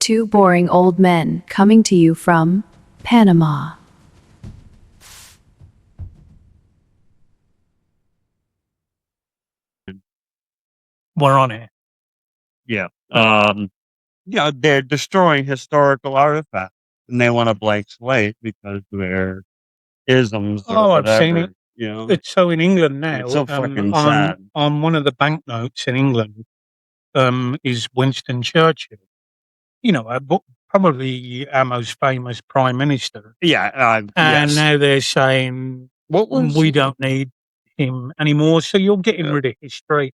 Two boring old men coming to you from Panama. We're on it. Yeah. They're destroying historical artifacts and they want a blank slate because they're isms or Oh, I've seen whatever. it. You know, It's so in England now. it's so fucking sad. On one of the banknotes in England, is Winston Churchill. You know, probably our most famous prime minister. Yeah. And Yes. now they're saying we don't need him anymore. So you're getting rid of history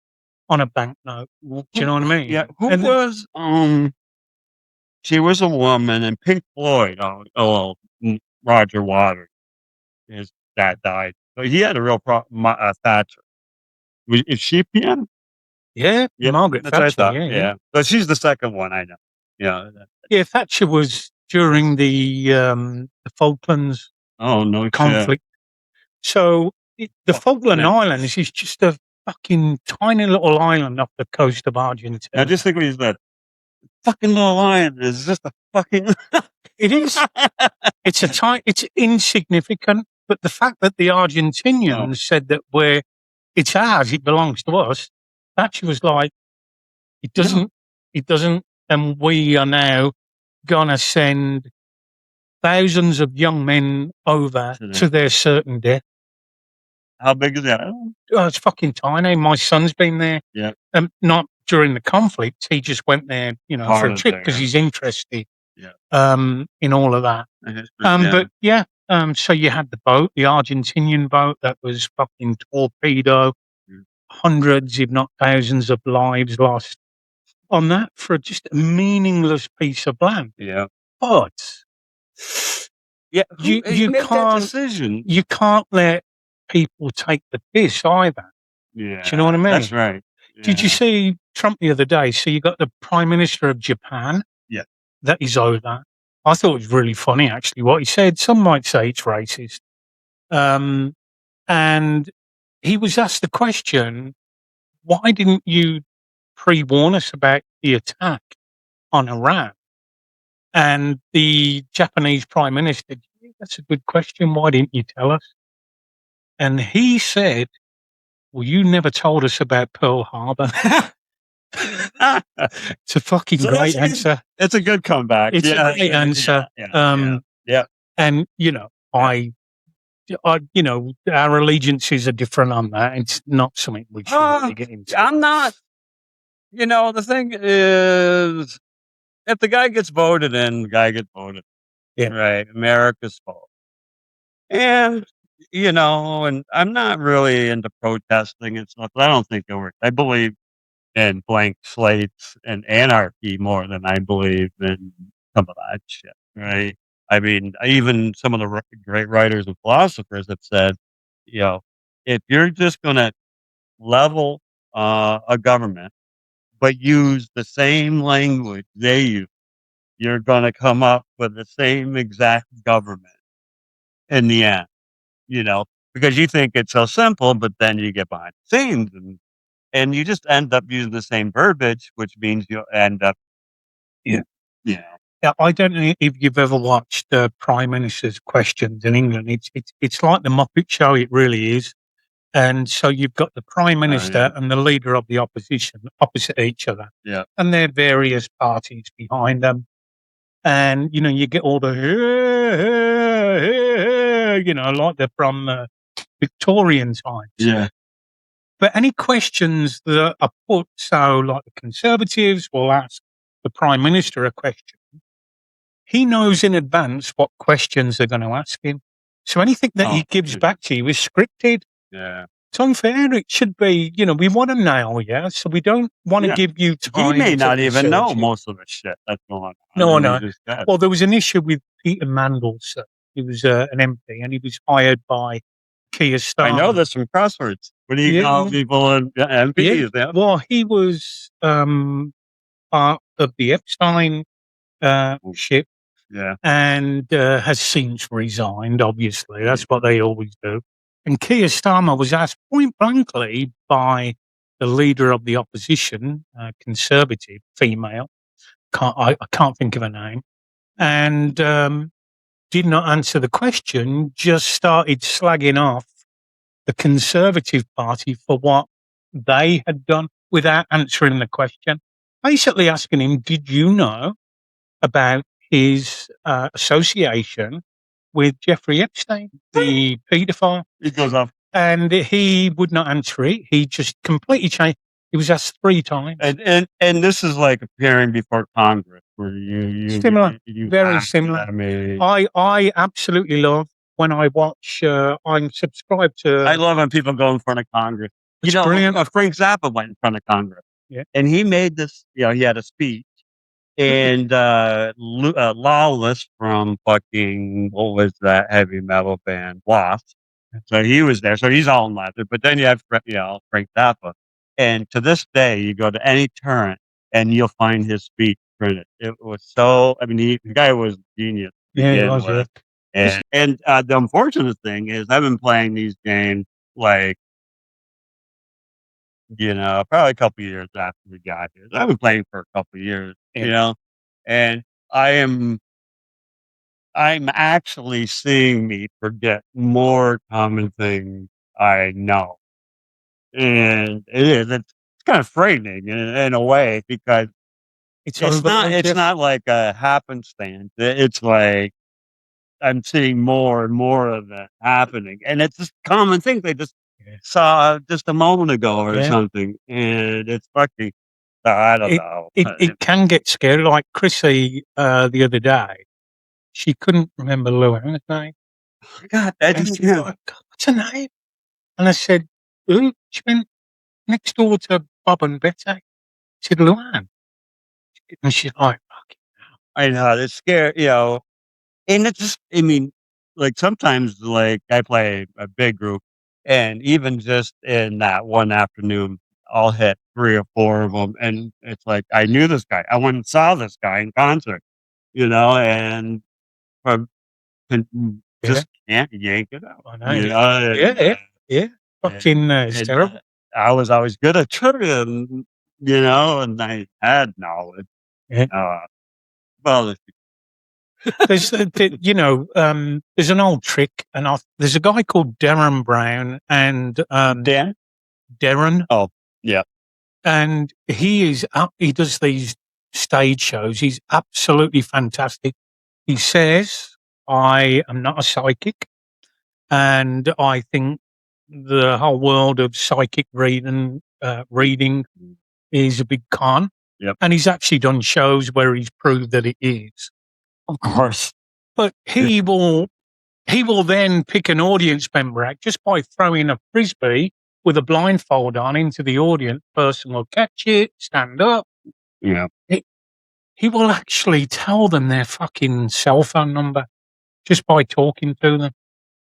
on a banknote. Do you know what I mean? Yeah. She was a woman in Pink Floyd. Roger Waters. His dad died. So he had a real problem. Thatcher. Is she PM? Yeah, Margaret Thatcher. Yeah. So she's the second one I know. Yeah. Yeah, Thatcher was during the Falklands conflict. So the Falkland Islands is just a fucking tiny little island off the coast of Argentina. I just think when he said, fucking little island is just a fucking... It is. It's insignificant, but the fact that the Argentinians said that it's ours, it belongs to us, Thatcher was like, it doesn't, and we are now gonna send thousands of young men over to their certain death. How big is that? Oh, it's fucking tiny. My son's been there. Yeah. Not during the conflict. He just went there, for a trip because he's interested. Yeah. In all of that. But yeah. So you had the boat, the Argentinian boat that was fucking torpedo. Hundreds, if not thousands, of lives lost on that for just a meaningless piece of land. Yeah. But you can't that decision. You can't let people take the piss either. Yeah. Do you know what I mean? That's right. Yeah. Did you see Trump the other day? So you got the Prime Minister of Japan. Yeah. That is over. I thought it was really funny, actually, what he said. Some might say it's racist. And he was asked the question, why didn't you pre-warn us about the attack on Iran? And the Japanese Prime Minister, that's a good question. Why didn't you tell us? And he said, well, you never told us about Pearl Harbor. It's a fucking great answer. It's a good comeback. It's a great answer. Yeah. And, our allegiances are different on that. It's not something we should really get into. I'm not. The thing is, if the guy gets voted in, the guy gets voted. Yeah. Right. America's fault. And, and I'm not really into protesting and stuff, but I don't think it works. I believe in blank slates and anarchy more than I believe in some of that shit. Right. I mean, even some of the great writers and philosophers have said, if you're just going to level a government, but use the same language they use, you're going to come up with the same exact government in the end, because you think it's so simple, but then you get behind the scenes and you just end up using the same verbiage, which means you'll end up, Yeah, I don't know if you've ever watched the Prime Minister's Questions in England. It's like the Muppet Show. It really is. And so you've got the Prime Minister and the leader of the opposition opposite each other. Yeah. And there are various parties behind them. And, you get all the, like they're from Victorian times. Yeah. But any questions that are put, so like the Conservatives will ask the Prime Minister a question. He knows in advance what questions they're going to ask him. So anything that he gives back to you is scripted. Yeah. It's unfair. It should be, we want to nail you, so we don't want to give you time. He may not even know most of the shit that's going on. No, no. Well, there was an issue with Peter Mandelson. He was an MP, and he was hired by Keir Starmer. I know there's some crosswords. What do you call people in MPs? Yeah. Well, he was part of the Epstein ship. Yeah. And has since resigned, obviously. That's what they always do. And Keir Starmer was asked point blankly by the leader of the opposition, Conservative, female, I can't think of her name, and did not answer the question. Just started slagging off the Conservative Party for what they had done without answering the question. Basically asking him, "Did you know about his association with Jeffrey Epstein, the paedophile?" It goes off. And he would not answer it. He just completely changed. He was asked 3 times. And this is like appearing before Congress, where you Similar, you very have to, similar. I mean, I absolutely love when I watch. I'm subscribed to. I love when people go in front of Congress. It's brilliant. Frank Zappa went in front of Congress, Yeah. and he made this. He had a speech, and Lawless from fucking what was that heavy metal band, Wasp. So he was there. So he's all in leather. But then you have Frank Zappa, and to this day, you go to any turn and you'll find his speech printed. It was so. I mean, the guy was genius. Yeah, it was. Yeah. And the unfortunate thing is, I've been playing these games like, probably a couple of years after we got here. I've been playing for a couple of years, and I'm actually seeing me forget more common things I know. And it's kind of frightening in a way, because it's not like a happenstance. It's like I'm seeing more and more of that happening, and it's just common things I just saw just a moment ago or something, and it's fucking. I don't know. It can get scary. Like Chrissy the other day, she couldn't remember Luann's name. God, What's her name? And I said, "Who?" She went, "Next door to Bob and Betty." I said, "Luann." And she's like, "Fucking hell." I know, it's scary, and it's just, I mean, like sometimes, like I play a big group, and even just in that one afternoon, I'll hit 3 or 4 of them, and it's like I knew this guy. I went and saw this guy in concert, and from just can't yank it out. I know. Yeah. Fucking it's terrible. I was always good at trivia, and I had knowledge. Yeah. Well, There's there's an old trick, and there's a guy called Darren Brown, and Dan? Darren. Oh, yeah. And he does these stage shows. He's absolutely fantastic. He says, "I am not a psychic, and I think the whole world of psychic reading is a big con." Yep. And he's actually done shows where he's proved that it is. Of course. But he will then pick an audience member out just by throwing a frisbee with a blindfold on into the audience. Person will catch it, stand up. Yeah. He will actually tell them their fucking cell phone number just by talking to them.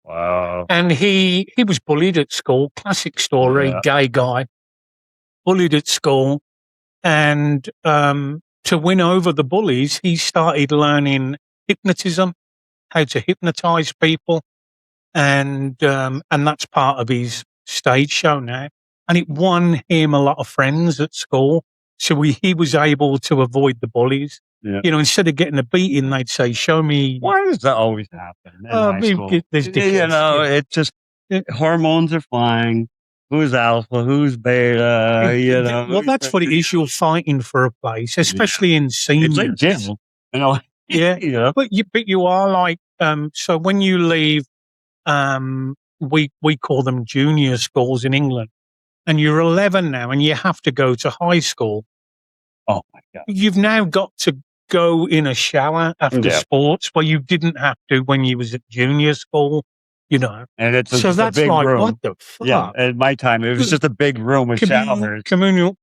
Wow. And he was bullied at school. Classic story, gay guy, bullied at school. And to win over the bullies, he started learning hypnotism, how to hypnotize people. And that's part of his stage show now. And it won him a lot of friends at school. So he was able to avoid the bullies. Yeah. Instead of getting a beating, they'd say, "Show me." Why does that always happen in high school? There's dickheads. It's just hormones are flying. Who's alpha? Who's beta? Well, that's what it is. You're fighting for a place, especially in seniors. It's like jail. Yeah. But you are like, so when you leave, we call them junior schools in England, and you're 11 now, and you have to go to high school. Oh my God! You've now got to go in a shower after sports, where you didn't have to when you was at junior school. And it's so that's a big like, room. what the fuck? Yeah, at my time, it was just a big room with showers, communal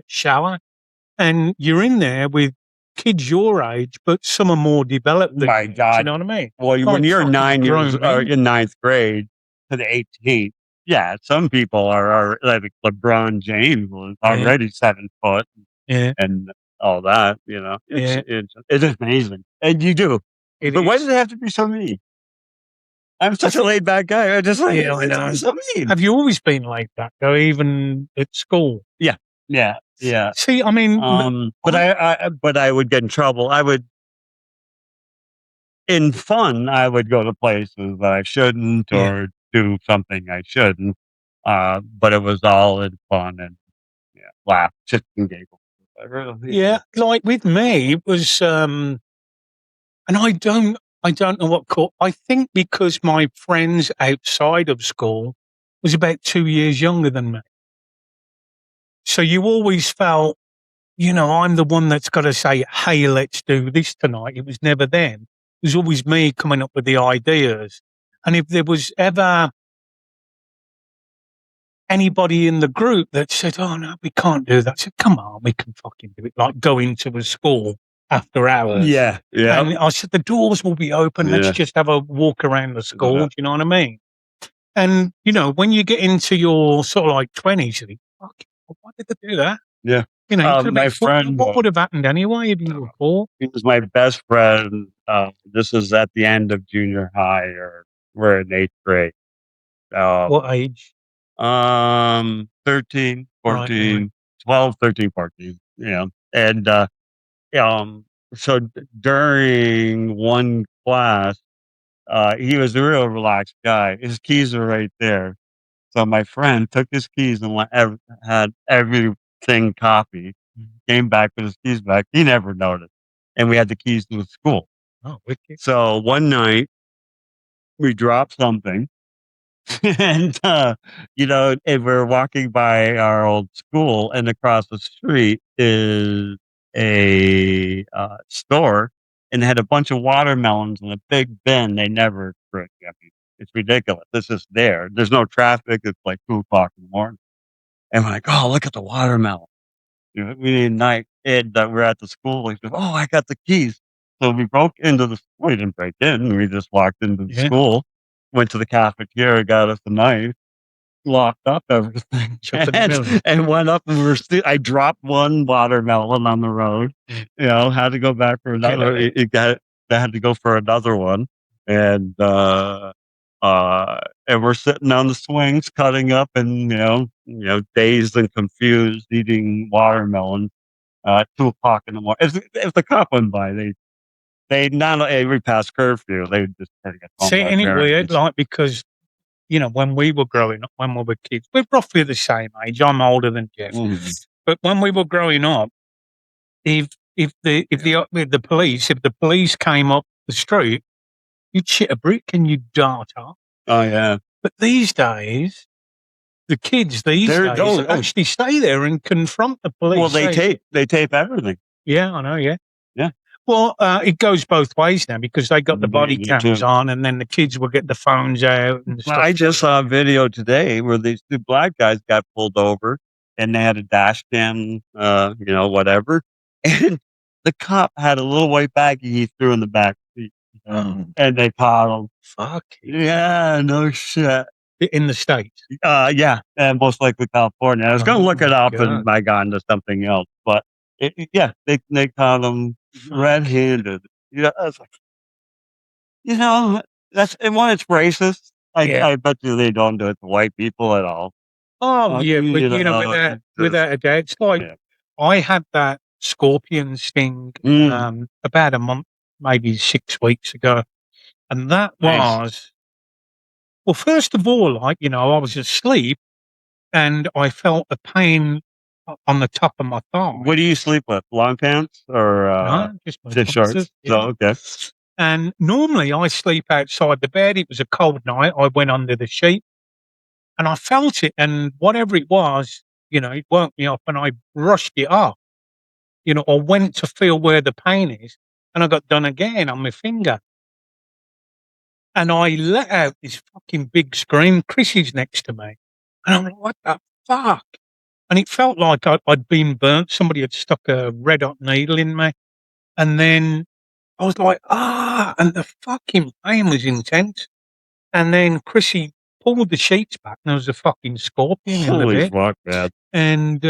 shower, and you're in there with kids your age, but some are more developed. My God, do you know what I mean? Well, when you're 9 years or in 9th grade to the 18th, some people are like LeBron James was already 7 foot, and all that. It's amazing, and you do. But why does it have to be so mean? I'm such a laid back guy. I just like, I know. So mean. Have you always been like that, though, even at school? Yeah. Yeah. See, I mean, but I would get in trouble. In fun, I would go to places that I shouldn't or do something I shouldn't. But it was all in fun and laugh, just and giggle. yeah, like with me, it was, and I don't know what I think because my friends outside of school was about 2 years younger than me. So you always felt, I'm the one that's got to say, hey, let's do this tonight. It was never them. It was always me coming up with the ideas. And if there was ever anybody in the group that said, oh, no, we can't do that, I said, come on, we can fucking do it. Like go into a school after hours. Yeah. Yeah. And I said, the doors will be open. Let's just have a walk around the school. Do you know what I mean? And, when you get into your sort of like 20s, you think, fuck, why did they do that? Yeah. My friend, what would have happened anyway if you were poor? He was my best friend. This was at the end of junior high, or we're in 8th grade. What age? 13, 14, Right. 12, 13, 14. And so during one class, he was a real relaxed guy. His keys are right there. So my friend took his keys and had everything copied. Came back with his keys back. He never noticed, and we had the keys to the school. Oh, wicked. So one night we dropped something, and and we're walking by our old school, and across the street is a store, and they had a bunch of watermelons in a big bin. They never drink. I mean, it's ridiculous. This is there. There's no traffic. It's like 2 o'clock in the morning, and we're like, oh, look at the watermelon. We need a night, and we're at the school. Like, oh, I got the keys. So we broke into the. We didn't break in. We just walked into the school, went to the cafeteria, got us a knife, locked up everything, and went up. And I dropped one watermelon on the road. Had to go back for another. I had to go for another one, and we're sitting on the swings, cutting up, and dazed and confused, eating watermelon. 2 o'clock in the morning. If the cop went by, they not every past curfew. They just had to get home. See, any weird, like because when we were growing up, when we were kids, we're roughly the same age. I'm older than Jeff, but when we were growing up, if the police came up the street, you'd shit a brick and you'd dart off. Oh yeah. But these days, the kids actually stay there and confront the police. Well, they tape everything. Yeah, I know. Yeah. Yeah. Well, it goes both ways now because they got the body cams on, and then the kids will get the phones out. And stuff. I just saw a video today where these 2 black guys got pulled over, and they had a dash cam, whatever, and the cop had a little white baggie he threw in the back seat, and they caught him. Fuck. Yeah, no shit. In the States. Yeah, and most likely California. I was going to look it up and I got into something else, but they caught him red-handed. I was like, that's and one, it's racist. I bet you they don't do it to white people at all. Oh yeah, but without a doubt, it's like I had that scorpion sting about a month, maybe 6 weeks ago, and that was. Well, first of all, I was asleep and I felt a pain on the top of my thigh. What do you sleep with? Long pants or just shorts? So, okay. And normally I sleep outside the bed. It was a cold night. I went under the sheet and I felt it, and whatever it was, it woke me up, and I brushed it off, or went to feel where the pain is, and I got done again on my finger. And I let out this fucking big scream. Chrissy's next to me. And I'm like, what the fuck? And it felt like I'd been burnt. Somebody had stuck a red hot needle in me. And then I was like, and the fucking pain was intense. And then Chrissy pulled the sheets back, and there was a fucking scorpion in the bed. Holy fuck, man. And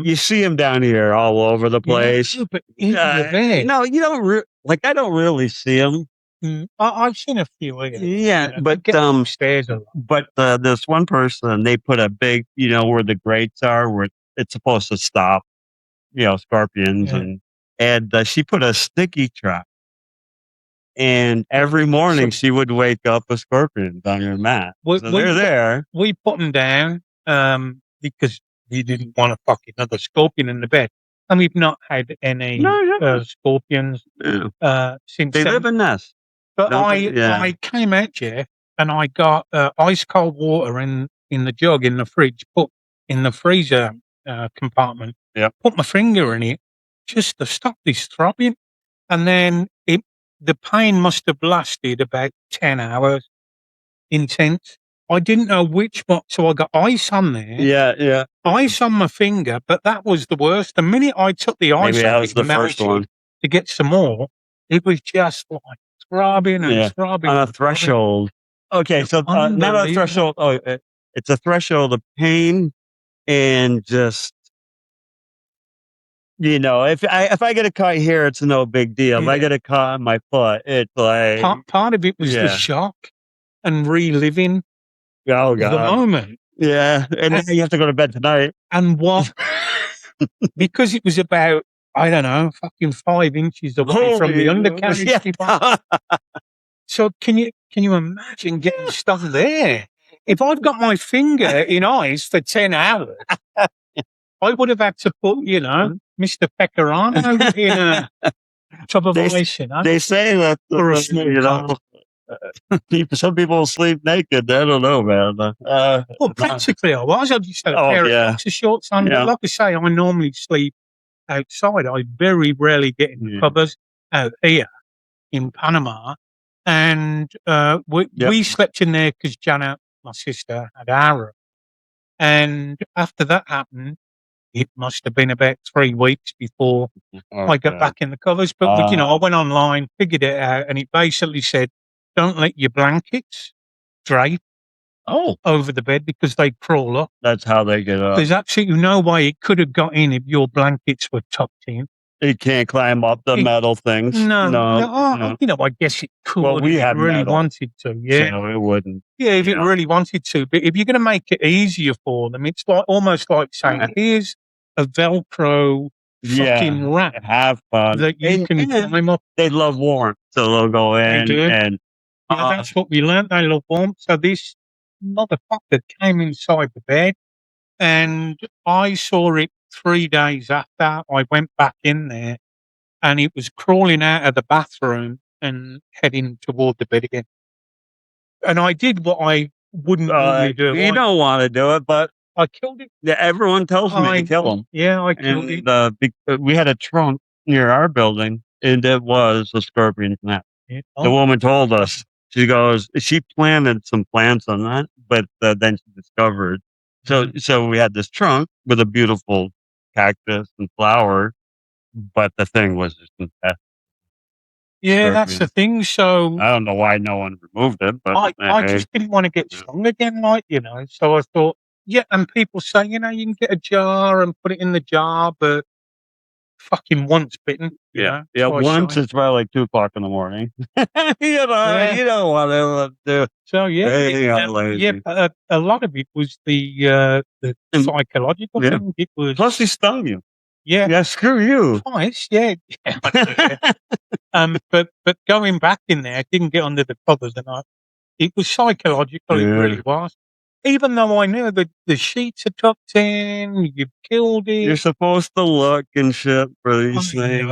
you see them down here all over the place. Yeah, but in the bed. No, you don't I don't really see them. I've seen a few. Yeah, but stairs a lot. But this one person, they put a big, where the grates are, where it's supposed to stop. scorpions, Yeah. and she put a sticky trap. And every morning she would wake up with scorpions on your mat. So they're there. We put them down because we didn't want to fuck another scorpion in the bed. And we've not had any scorpions since They then. live in nests. But I came out, Jeff, and I got ice cold water in the jug in the fridge, put in the freezer compartment. Yep. Put my finger in it just to stop this throbbing. And then the pain must have lasted about 10 hours. Intense. I didn't know which one, so I got ice on there. Yeah. Ice on my finger, but that was the worst. The minute I took the ice Maybe that out, was the first one. to get some more, it was just like throbbing and throbbing. On a threshold. Okay, so not a threshold. Oh, it's a threshold of pain and just, if I get a cut here, it's no big deal. If I get a cut on my foot, it's like part of it was the shock and reliving the moment. Yeah, and then you have to go to bed tonight. And what? Because it was about, I don't know, fucking 5 inches away from the undercarriage. So can you imagine getting stuck there? If I've got my finger in ice for 10 hours, I would have had to put, Mr. Pecorano in a tub of ice. They say that for a small some people sleep naked. I don't know, man. Well, practically I was. I just had a pair of boxer shorts on. But like I say, I normally sleep outside. I very rarely get in the covers out here in Panama. And we slept in there because Janet, my sister, had Ara. And after that happened, it must have been about 3 weeks before I got back in the covers. But, I went online, figured it out, and it basically said, don't let your blankets drape over the bed because they crawl up. That's how they get up. There's absolutely no way it could have got in if your blankets were tucked in. It can't climb up the metal things. No. I guess it could. Well, we if had it really metal, wanted to. Yeah, so it wouldn't. Yeah, if it really wanted to. But if you're going to make it easier for them, it's almost like saying, "Here's a Velcro fucking rack. Have fun that you can climb up." They love warmth, so they'll go in. They do. And that's what we learned. They love warmth. So this motherfucker came inside the bed, and I saw it 3 days after. I went back in there, and it was crawling out of the bathroom and heading toward the bed again. And I did what I wouldn't normally do. You don't want to do it, but I killed it. Yeah, everyone tells me to kill them. Yeah, I killed it. We had a trunk near our building, and it was a scorpion's nest. The woman told us. She goes, she planted some plants on that, but then she discovered. So we had this trunk with a beautiful cactus and flower, but the thing was just infested. Yeah, that's the thing. So I don't know why no one removed it, but I just didn't want to get stung again, So I thought, and people say, you can get a jar and put it in the jar, but fucking once bitten. Once it's probably like 2:00 in the morning. You don't want to do. So a lot of it was the psychological thing. It was plus he stung you. Yeah, screw you. Twice, but going back in there, I didn't get under the covers, and it was psychological. It really was. Even though I knew that the sheets are tucked in, you've killed it. You're supposed to look and shit for these things.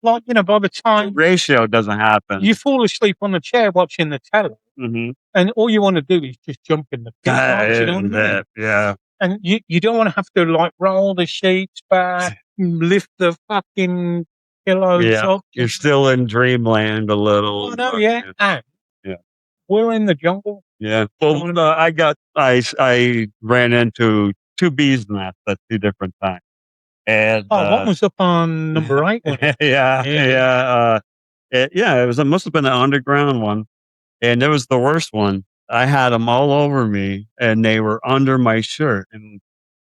By the time ratio doesn't happen, you fall asleep on the chair watching the telly, and all you want to do is just jump in the bed. And you don't want to have to roll the sheets back, lift the fucking pillows up. You're still in dreamland a little. Oh, no, and we're in the jungle. Yeah. Well, I ran into 2 bees nests at 2 different times. And what was up on number 8? It must have been an underground one, and it was the worst one. I had them all over me, and they were under my shirt,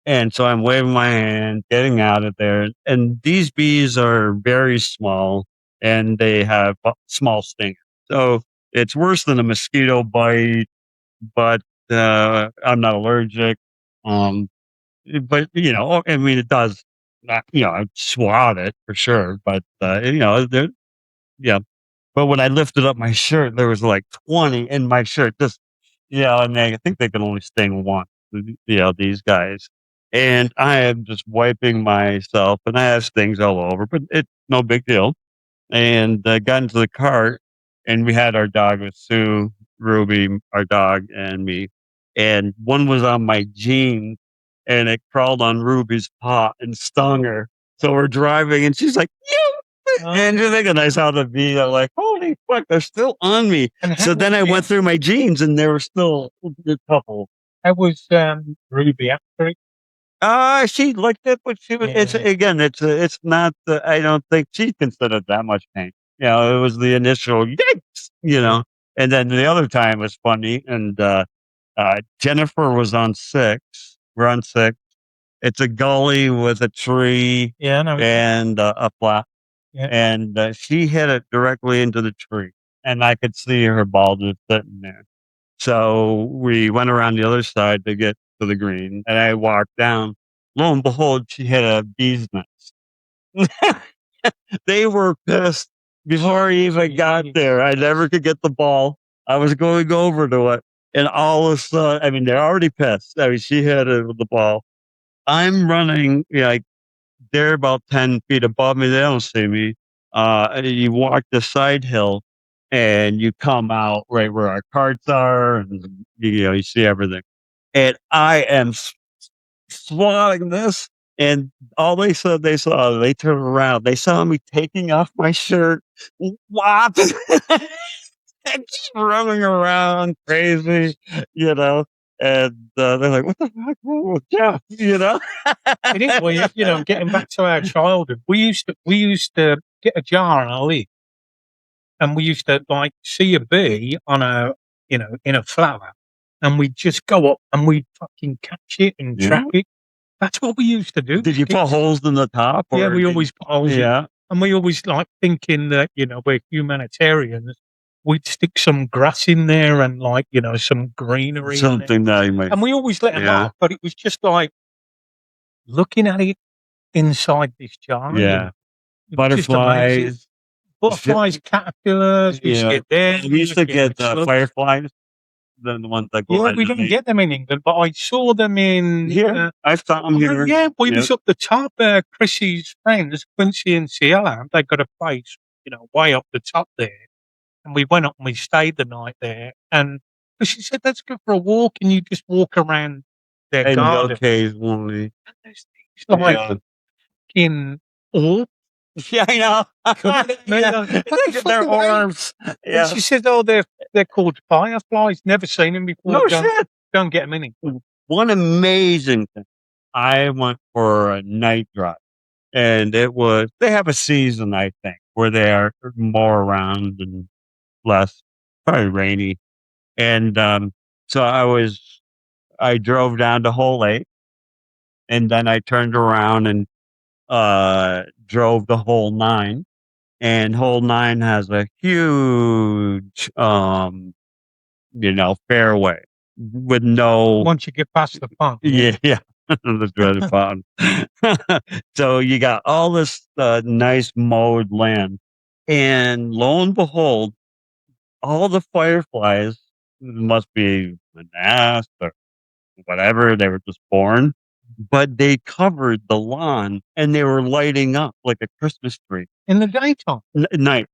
and so I'm waving my hand, getting out of there. And these bees are very small, and they have small stingers. So it's worse than a mosquito bite, but I'm not allergic. But it does I'd swat it for sure, but yeah. But when I lifted up my shirt, there was like 20 in my shirt. Just and I think they can only sting one. These guys, and I am just wiping myself, and I have stings all over, but it's no big deal. And got into the car, and we had our dog with Sue, Ruby, our dog, and me. And one was on my jeans, and it crawled on Ruby's paw and stung her. So we're driving, and she's like, and you're thinking, I saw the V. I'm like, holy fuck, they're still on me. So then I went through my jeans, and there were still a couple. How was Ruby after it? She liked it, but it's not. I don't think she considered that much pain. It was the initial yikes. And then the other time was funny, and Jennifer was on 6. We're on 6. It's a gully with a tree, Yeah, I know. and a flat. Yeah. And she hit it directly into the tree, and I could see her ball just sitting there. So we went around the other side to get to the green, and I walked down. Lo and behold, she hit a bee's nest. They were pissed before I even got there. I never could get the ball. I was going over to it, and all of a sudden, I mean, they're already pissed. I mean, she hit it with the ball. I'm running, like, they're about 10 feet above me. They don't see me. You walk the side hill, and you come out right where our carts are, and you see everything. And I am swatting this, and all they said they saw, they turned around, they saw me taking off my shirt, whop, and just running around crazy, and they're like, "What the fuck wrong with Jeff?" It is weird, getting back to our childhood. We used to get a jar on our lid, and we used to see a bee on in a flower, and we'd just go up and we'd fucking catch it and trap it. That's what we used to do. Did you put holes in the top? Yeah, we always put holes in. And we always thinking that, we're humanitarians. We'd stick some grass in there and some greenery. Something that you might. And we always let them off, but it was just looking at it inside this jar. Yeah. Butterflies. Butterflies, caterpillars, we used to get there. We used to get fireflies. The ones that go. Yeah, we didn't get them in England, but I saw them in here. I saw them here. Yeah, we was up the top. Chrissy's friends, Quincy and Ciela, they got a place, way up the top there. And we went up and we stayed the night there. And she said, "Let's go for a walk." And you just walk around their garden. Occasionally. In all. Yeah, I know. Their arms. Yeah. She said, "Oh, they're called fireflies. Never seen them before. No shit. Don't get them in. One amazing thing. I went for a night drive, and they have a season, I think, where they are more around and less, probably rainy. And so I drove down to Hole 8, and then I turned around and drove the Hole 9. And Hole 9 has a huge, fairway with no. Once you get past the pond. Yeah. The dreaded pond. So you got all this nice mowed land. And lo and behold, all the fireflies must be a nest or whatever. They were just born. But they covered the lawn, and they were lighting up like a Christmas tree. In the daytime? Night.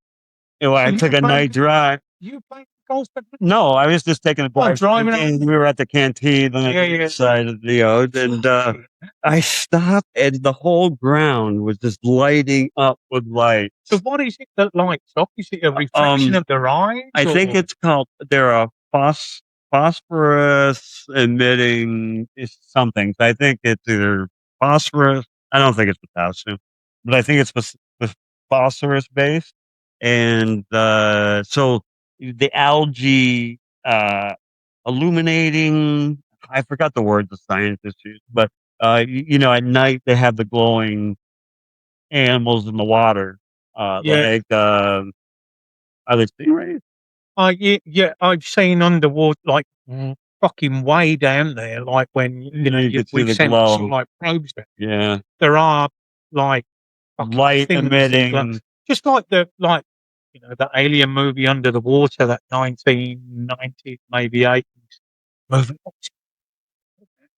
I took a night drive. You played golf? No, I was just taking a drive. Driving and we were at the canteen on the side of the road, and I stopped, and the whole ground was just lighting up with lights. So what is it that lights up? Is it a reflection of their eyes? I think it's called, they're a phosphorus emitting something. I think it's either phosphorus. I don't think it's potassium, but I think it's phosphorus based. And so the algae illuminating. I forgot the word the scientists use, but at night they have the glowing animals in the water. Are they stingrays? Yeah, I've seen underwater, fucking way down there, when you we see the sent glow. some probes there. Yeah, There are like fucking Light things that emitting. just like the the Alien movie Under the Water, that 1990s, maybe 80s movie.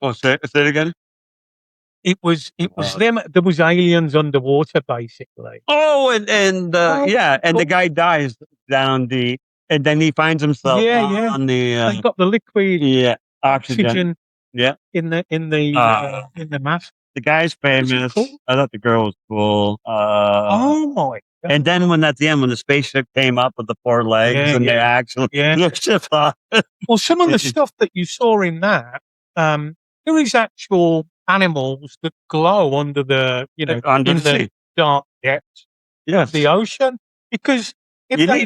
Oh, say it again. It was them. There was aliens underwater, basically. Oh, and yeah, and the guy dies down and then he finds himself on the They got the liquid oxygen. Yeah, in the mask. the guy's famous. Cool? I thought the girl was cool. Oh my god! And then when at the end, when the spaceship came up with the 4 legs and they actually lift off. Well, some of the stuff that you saw in that, there is actual animals that glow under the under in the sea. dark depths of the ocean, because if they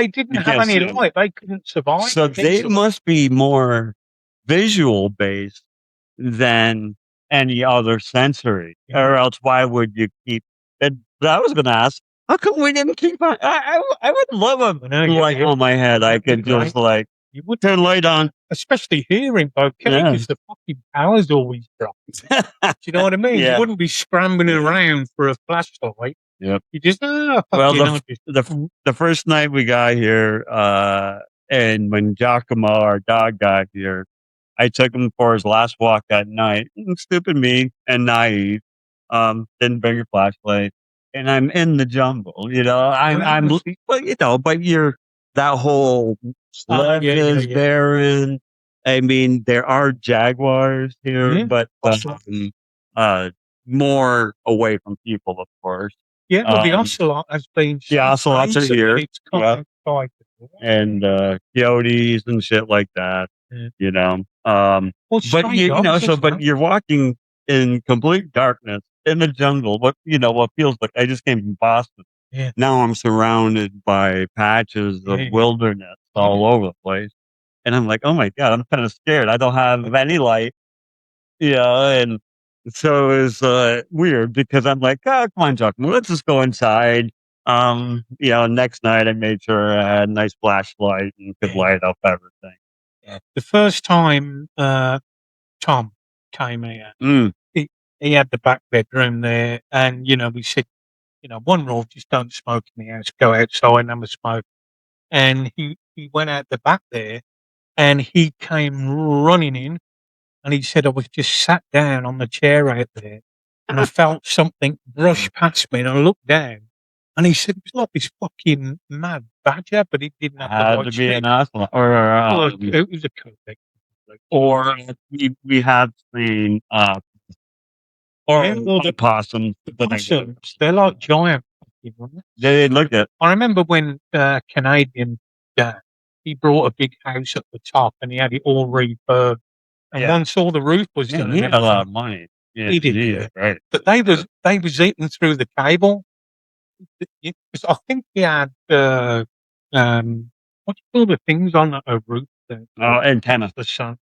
didn't have any light, they couldn't survive. So they must be more visual based than any other sensory, or else why would you keep? And I was going to ask, how come we didn't keep on? I would love a light on my head. I could just you would turn light on, especially here in Boquete, because the fucking power's always dropped. Do you know what I mean? You wouldn't be scrambling around for a flashlight. Yep. You just the first night we got here, and when Giacomo, our dog, got here, I took him for his last walk that night. Stupid me and naive. Didn't bring your flashlight, and I'm in the jungle. But you're that whole sled is barren. I mean, there are jaguars here, but more away from people, of course. Yeah, well, the ocelot has been. The ocelots are here, and coyotes and shit like that. But you're walking in complete darkness in the jungle. What feels like I just came from Boston. Yeah. Now I'm surrounded by patches of wilderness all over the place, and I'm like, oh my god, I'm kind of scared. I don't have any light. And so it was weird because I'm like, oh, come on, Chuck, let's just go inside. Next night I made sure I had a nice flashlight and could light up everything. Yeah. The first time Tom came here, he had the back bedroom there, and we said, one rule: just don't smoke in the house. Go outside and have a smoke. And he went out the back there, and he came running in. And he said, I was just sat down on the chair out there, and I felt something brush past me, and I looked down, and he said, it was like this fucking mad badger, but it didn't have to be an ocelot, or it was a Kodak. Or we have seen the possums. They're like giant. They look at. I remember when Canadian dad, he brought a big house at the top, and he had it all refurbed. And once all the roof was done, he had a lot of money. Yeah, he did, right? But they was eating through the cable. I think he had what do you call the things on a roof? Antenna. The sun.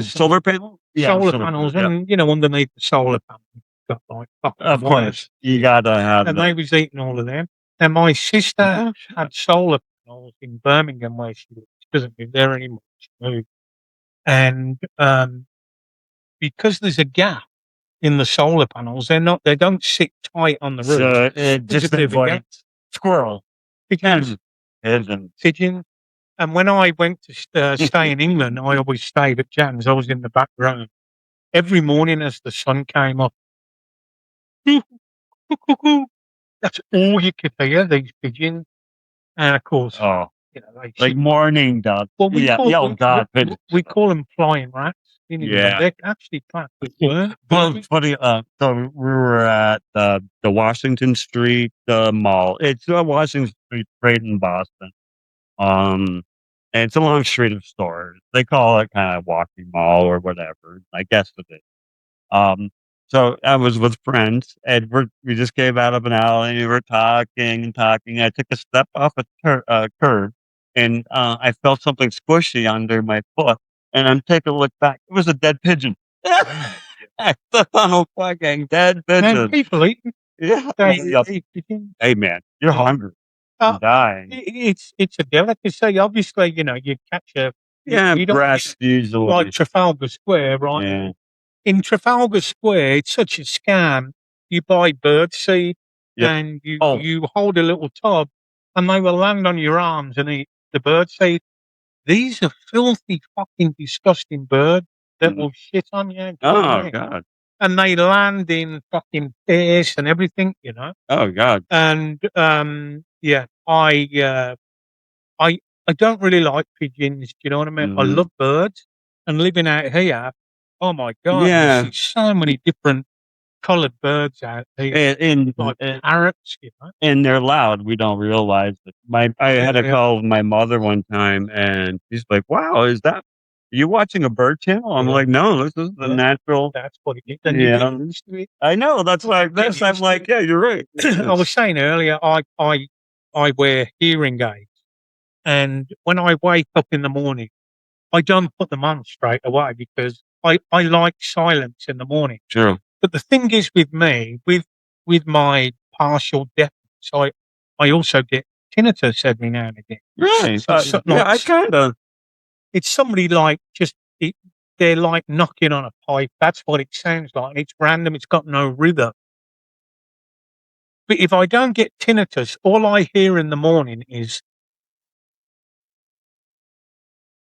Solar panels. Solar panels, and underneath the solar panels, got like of course you gotta have. And they was eating all of them. And my sister had solar panels in Birmingham, where she lives. She doesn't live there anymore. She moved. And because there's a gap in the solar panels, they don't sit tight on the roof. So just like squirrel, pigeons. And when I went to stay in England, I always stayed at Jan's. I was in the back room every morning as the sun came up. That's all you could hear, these pigeons. And of course, like morning doves. Well, we call them flying rats. They're actually classed as birds. Well, funny. So we were at the Washington Street Mall. It's Washington Street, right in Boston. And it's a long street of stores. They call it kind of walking mall or whatever. I guess it is. So I was with friends, and we just came out of an alley, and we were talking and talking. I took a step off a curb, and I felt something squishy under my foot. And I'm taking a look back. It was a dead pigeon. I thought on a fucking dead pigeon. And people eat. Yeah. Hey man, you're hungry. You're dying. It's a delicacy. Obviously, you catch a breast usually like Trafalgar Square, right? Yeah. in Trafalgar Square, it's such a scam. You buy bird seed Yep. and you Oh. you hold a little tub, and they will land on your arms and eat the bird seed. These are filthy, fucking disgusting birds that will shit on you. And kill Oh you. God. And they land in fucking fish and everything, you know. Oh God. And yeah, I don't really like pigeons. Do you know what I mean? I Mhm. love birds, and living out here, oh my God, Yeah. you see so many different coloured birds out here, like parrots, you know. And they're loud. We don't realize it. I had a Yeah. call with my mother one time, and she's like, "Wow, are you watching a bird channel?" I'm Yeah. like, "No, this is the Yeah. natural." That's what it is. And you Yeah. get used to it. I know. That's why You get I'm used to like, it. "Yeah, you're right." I was saying earlier, I wear hearing aids, and when I wake up in the morning, I don't put them on straight away because I like silence in the morning. True. But the thing is with me, with my partial deafness, I also get tinnitus every now and again. Right. So it's something Yeah, like I kind of. it's somebody like they're like knocking on a pipe. That's what it sounds like. And it's random. It's got no rhythm. But if I don't get tinnitus, all I hear in the morning is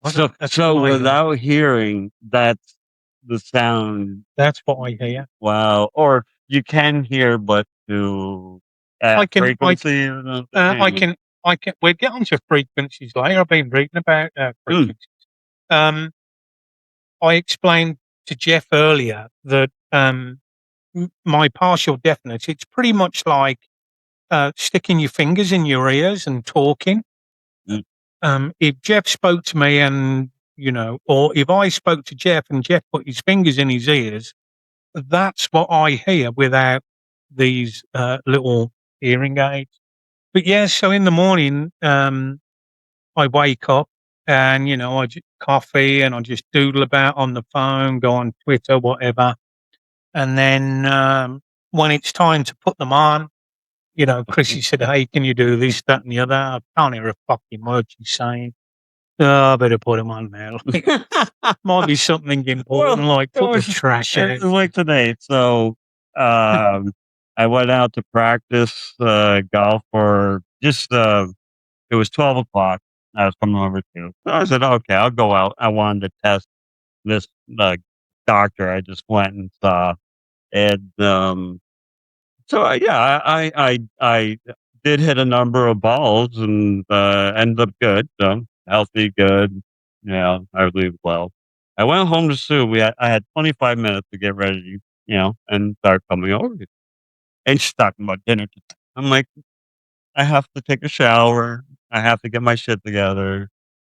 So that's what I hear. without hearing, that's the sound. That's what I hear. Wow. Or you can hear, but to I can frequency or something. I can. We'll get onto frequencies later. I've been reading about frequencies. I explained to Jeff earlier that my partial deafness, it's pretty much like sticking your fingers in your ears and talking. If Jeff spoke to me and, you know, or if I spoke to Jeff and Jeff put his fingers in his ears, that's what I hear without these little hearing aids. But yeah, so in the morning, I wake up and, you know, I just coffee and I just doodle about on the phone, go on Twitter, whatever. And then when it's time to put them on, you know, Chrissy said, "Hey, can you do this, that, and the other?" I can't hear a fucking word she's saying. Oh, I better put them on now. Might be something important, like put the trash It was out. like today. So I went out to practice golf for just it was 12 o'clock. I was coming over to. So I said, okay, I'll go out. I wanted to test this doctor I just went and saw. And so yeah, I did hit a number of balls and ended up good. So healthy, good. Yeah, I believe well. I went home to Sue. I had 25 minutes to get ready, and start coming over. And she's talking about dinner. I'm like, I have to take a shower. I have to get my shit together,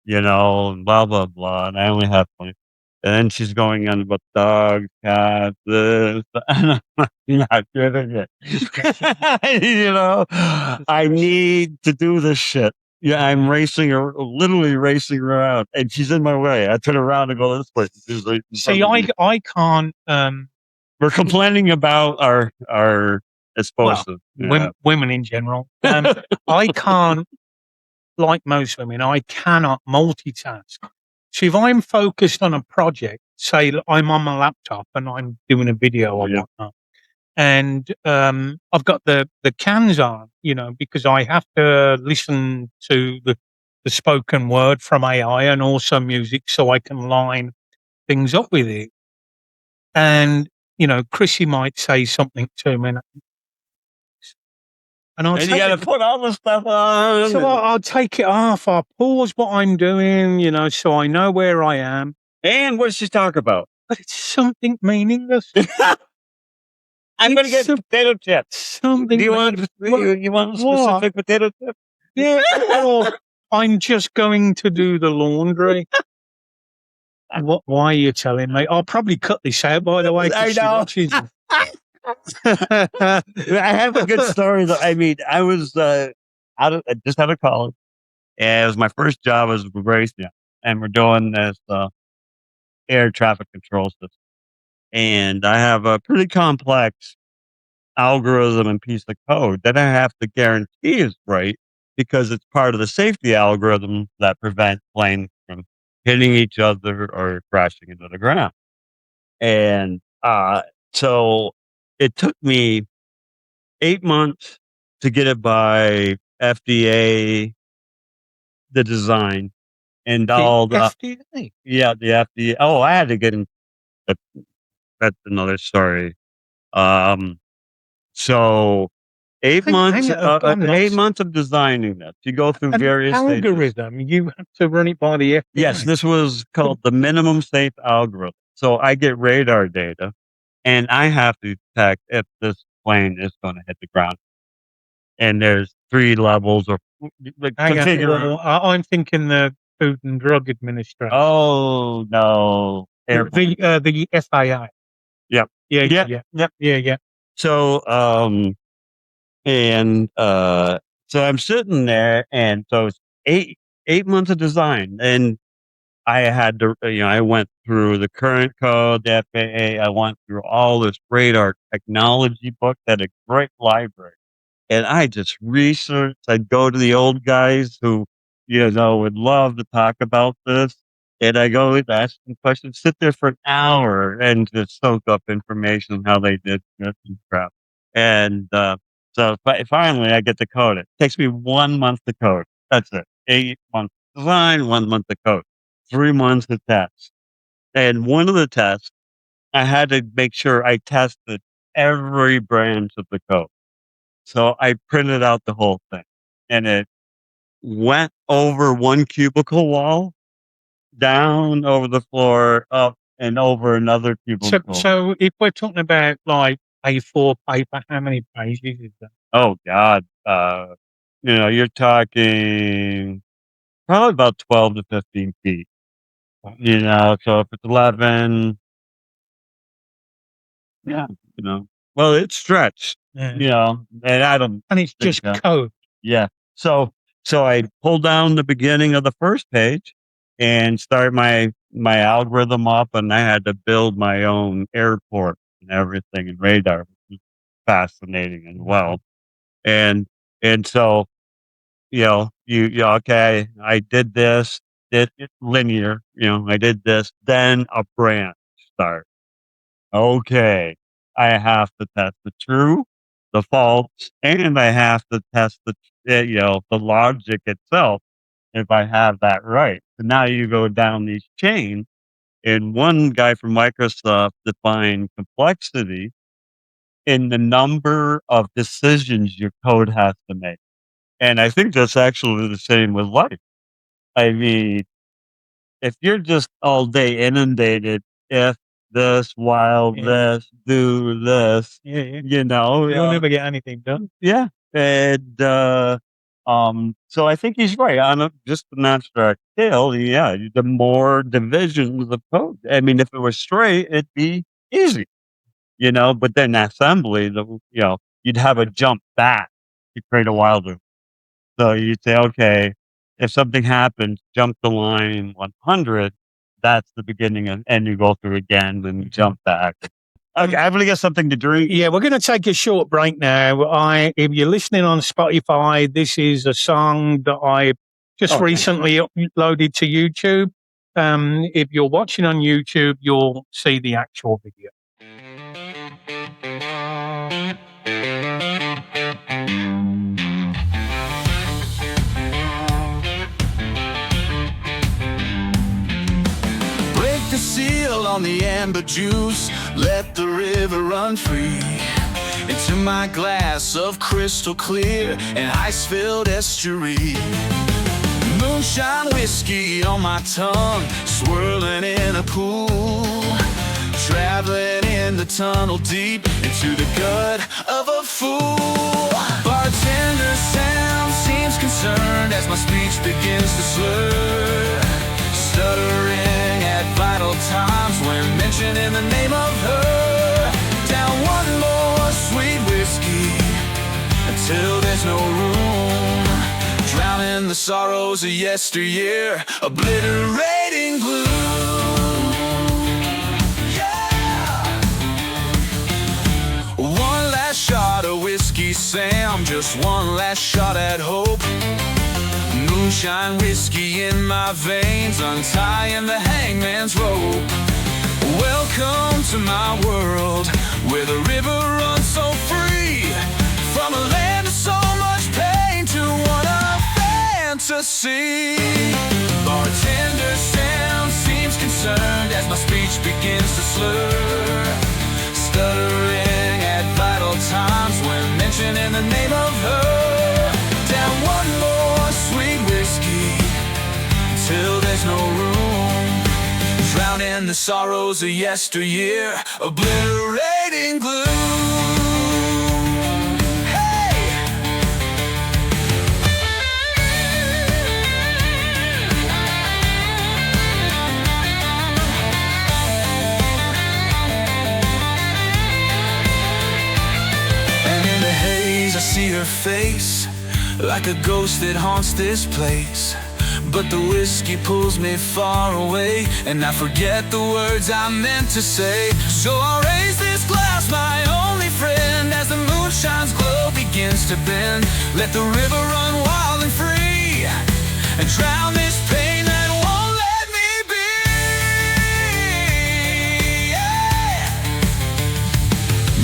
and blah blah blah. And I only have 20. And then she's going on about dogs, cats, this, and I'm not getting it. I need to do this shit. Yeah, I'm racing her, literally racing her around, and she's in my way. I turn around and go this way. She's like, See, I can't. we're complaining about our explosive. Women in general. I can't, like most women, I cannot multitask. So if I'm focused on a project, say I'm on my laptop and I'm doing a video or whatnot, and I've got the cans on, because I have to listen to the spoken word from AI and also music so I can line things up with it. And, Chrissy might say something to me and And you got to put all the stuff on. So I'll take it off. I'll pause what I'm doing, so I know where I am. And what does she talk about? But it's something meaningless. I'm going to get potato chips. Something. Do you want specific potato chips? Yeah. Or I'm just going to do the laundry. Why are you telling me? I'll probably cut this out, by the way. I know. I have a good story. I mean, I was I just out of college, and it was my first job as a Raytheon, and we're doing this air traffic control system. And I have a pretty complex algorithm and piece of code that I have to guarantee is right because it's part of the safety algorithm that prevents planes from hitting each other or crashing into the ground. And So it took me 8 months to get it by FDA, the design, and all The the FDA. yeah, the FDA. Oh, I had to get in. that- That's another story. Um, so 8 months, Hang on, I'm 8 lost. months of designing this. You go through An various stages. algorithm. You have to run it by the FDA. Yes, this was called the minimum safe algorithm. So I get radar data, and I have to detect if this plane is going to hit the ground. And there's 3 levels of like Hang on. configure. Well, I'm thinking the Food and Drug Administration. Oh no, airplane. The FAA. Yep. Yeah, Yeah. yeah, Yep. yeah, yeah. So and so I'm sitting there, and so it's 8 months of design, and I had to, I went through the current code, the FAA. I went through all this radar technology book that a great library. And I just researched. I'd go to the old guys who, would love to talk about this. And I go and ask them questions, sit there for an hour and just soak up information on how they did this and crap. And so finally I get to code it. Takes me 1 month to code. That's it. 8 months design, 1 month to code. 3 months to test. And one of the tests, I had to make sure I tested every branch of the code. So I printed out the whole thing, and it went over one cubicle wall, down over the floor, up and over another cubicle. So if we're talking about like A4 paper, how many pages is that? Oh God, you're talking probably about 12 to 15 feet. So if it's 11, yeah, well, it's stretched, Yeah. and I don't And it's think just that. code. Yeah. So I pull down the beginning of the first page and start my algorithm up, and I had to build my own airport and everything and radar, which is fascinating as well. And so, okay, I did this, did it linear, I did this, then a branch start. Okay, I have to test the true, the false, and I have to test the logic itself if I have that right. So now you go down these chains, and one guy from Microsoft defined complexity in the number of decisions your code has to make. And I think that's actually the same with life. I mean, if you're just all day inundated, if this, while this, do this, Yeah. you'll never get anything done. yeah. And so I think he's right on just an abstract scale. Yeah, the more divisions of code. I mean, if it was straight, it'd be easy, But then assembly, you'd have a jump back to create a while loop. So you'd say, okay, if something happens, jump to line 100. That's the beginning, and you go through again, then you jump back. Okay, I'm gonna get something to drink. Yeah, we're going to take a short break now. If you're listening on Spotify, this is a song that I just recently uploaded to YouTube. If you're watching on YouTube, you'll see the actual video. Break the seal on the amber juice, let the river run free into my glass of crystal clear and ice-filled estuary. Moonshine whiskey on my tongue, swirling in a pool, traveling in the tunnel deep into the gut of a fool. Bartender sound seems concerned as my speech begins to slur, stuttering at vital times when mentioning the name of her. Down one more sweet whiskey until there's no room, drowning the sorrows of yesteryear, obliterating gloom. Yeah! One last shot of whiskey, Sam, just one last shot at hope. Moonshine whiskey in my veins, untying the hangman's rope. Welcome to my world, where the river runs so free. From a land of so much pain to one of fantasy. Bartender sound seems concerned as my speech begins to slur, stuttering at vital times when mentioning the name of her. Down one more sweet whiskey till there's no room, drowning the sorrows of yesteryear, obliterating gloom. I see her face like a ghost that haunts this place, but the whiskey pulls me far away, and I forget the words I meant to say. So I'll raise this glass, my only friend, as the moonshine's glow begins to bend. Let the river run wild and free, and drown this pain that won't let me be. Yeah.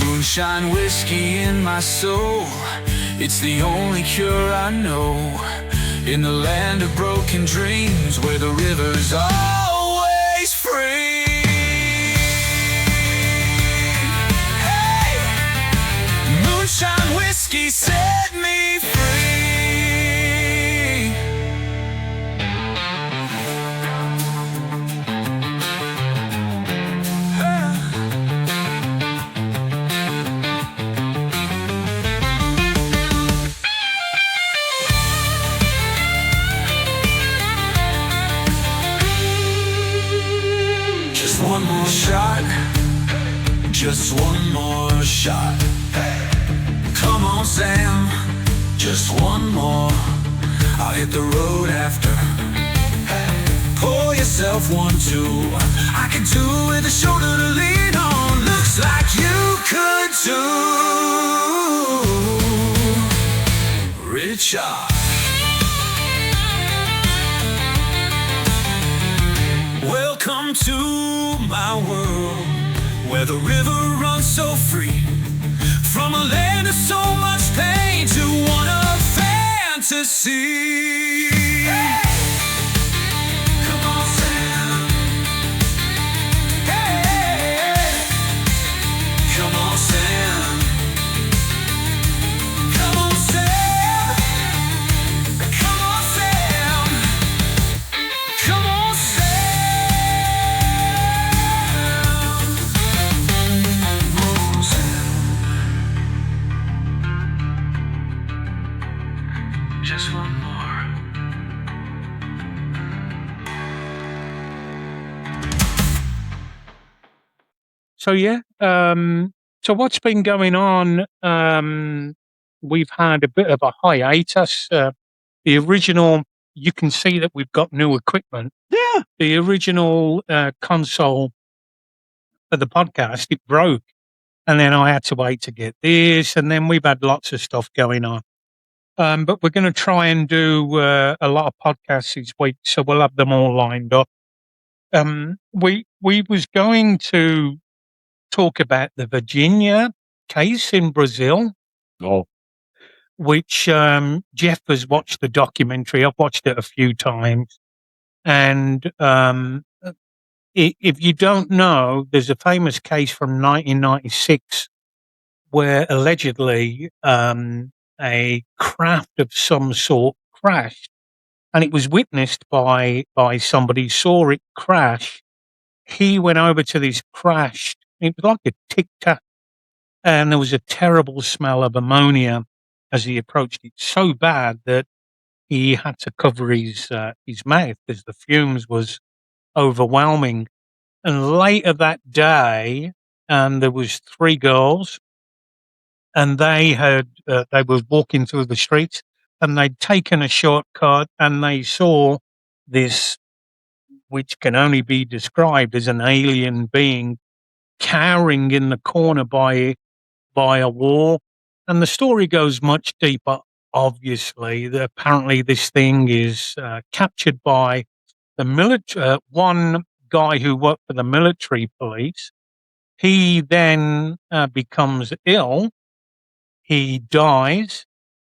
Moonshine whiskey in my soul, it's the only cure I know. In the land of broken dreams, where the river's always free. Hey! Moonshine whiskey set me free. One more shot, just one more shot. Come on, Sam, just one more. I'll hit the road after. Pour yourself one too. I can do with a shoulder to lean on. Looks like you could too, Richard. Welcome to my world, where the river runs so free. From a land of so much pain to one of fantasy. Hey! Come on, Sam. Hey! Come on, Sam. Come on, Sam. Come on, Sam. Come on, Sam. Just one more. So yeah, so what's been going on? We've had a bit of a hiatus. The original, you can see that we've got new equipment. Yeah. The original console for the podcast, it broke, and then I had to wait to get this, and then we've had lots of stuff going on. But we're going to try and do a lot of podcasts this week, so we'll have them all lined up. We was going to talk about the Varginha case in Brazil, which Jeff has watched the documentary. I've watched it a few times, and if you don't know, there's a famous case from 1996 where allegedly a craft of some sort crashed, and it was witnessed by somebody, saw it crash. He went over to this crash. It was like a tic-tac, and there was a terrible smell of ammonia as he approached it, so bad that he had to cover his mouth because the fumes was overwhelming. And later that day, there was 3 girls, and they were walking through the streets, and they'd taken a shortcut, and they saw this, which can only be described as an alien being cowering in the corner by a wall. And the story goes much deeper. Obviously, apparently this thing is captured by the military. One guy who worked for the military police. He then becomes ill. He dies,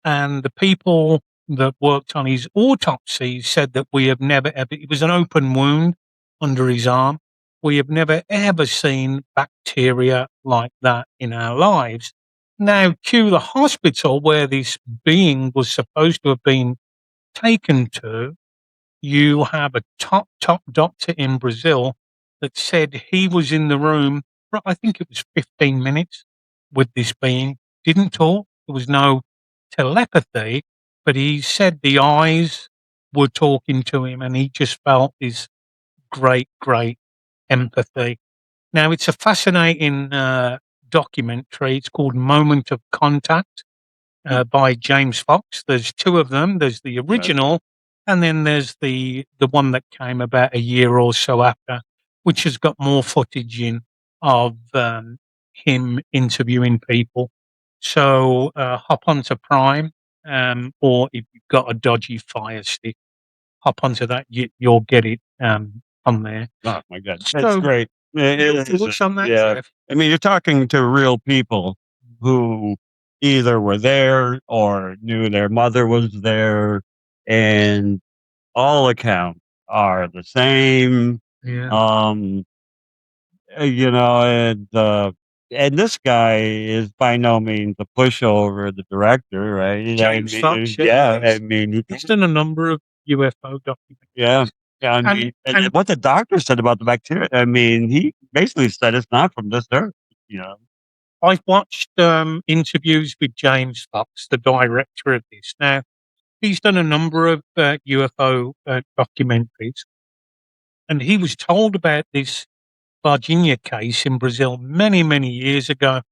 and the people that worked on his autopsy said that we have never ever. It was an open wound under his arm. We have never ever seen bacteria like that in our lives. Now, to the hospital where this being was supposed to have been taken to, you have a top doctor in Brazil that said he was in the room for, I think it was 15 minutes with this being, didn't talk. There was no telepathy, but he said the eyes were talking to him and he just felt this great, great empathy. Now, it's a fascinating documentary. It's called Moment of Contact by James Fox. There's two of them. There's the original, and then there's the one that came about a year or so after, which has got more footage in of him interviewing people. So hop onto Prime, or if you've got a dodgy Fire Stick, hop onto that. You'll get it on there. Oh my God, that's So, great. what's on that, Yeah. Jeff? I mean, you're talking to real people who either were there or knew their mother was there, and all accounts are the same. Yeah. And this guy is by no means a pushover, the director, right? James Fox, yeah. yes. I mean, He's done a number of UFO documentaries. yeah. I mean, and what the doctor said about the bacteria, I mean, he basically said it's not from this earth, you know. I've watched interviews with James Fox, the director of this. Now, he's done a number of UFO documentaries, and he was told about this Varginha case in Brazil many, many years ago.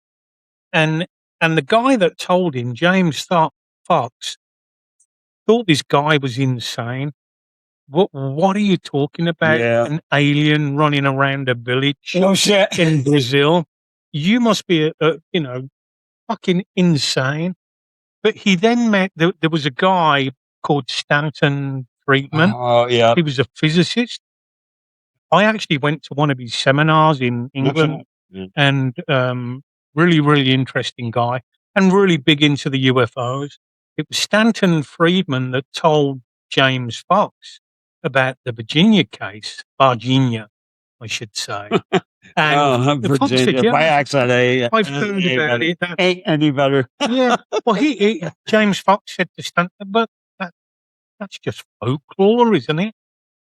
And the guy that told him, James Fox, thought this guy was insane. What are you talking about? Yeah. An alien running around a village No shit. in Brazil? You must be fucking insane. But he then met, there was a guy called Stanton Friedman. Oh, yeah. He was a physicist. I actually went to one of his seminars in England, and really, really interesting guy, and really big into the UFOs. It was Stanton Friedman that told James Fox about the Virginia case, Varginha, I should say. And the Fox said, Virginia. yeah, By accent, I've heard about it. Ain't any better. Yeah. Well, James Fox said to Stanton, but that's just folklore, isn't it?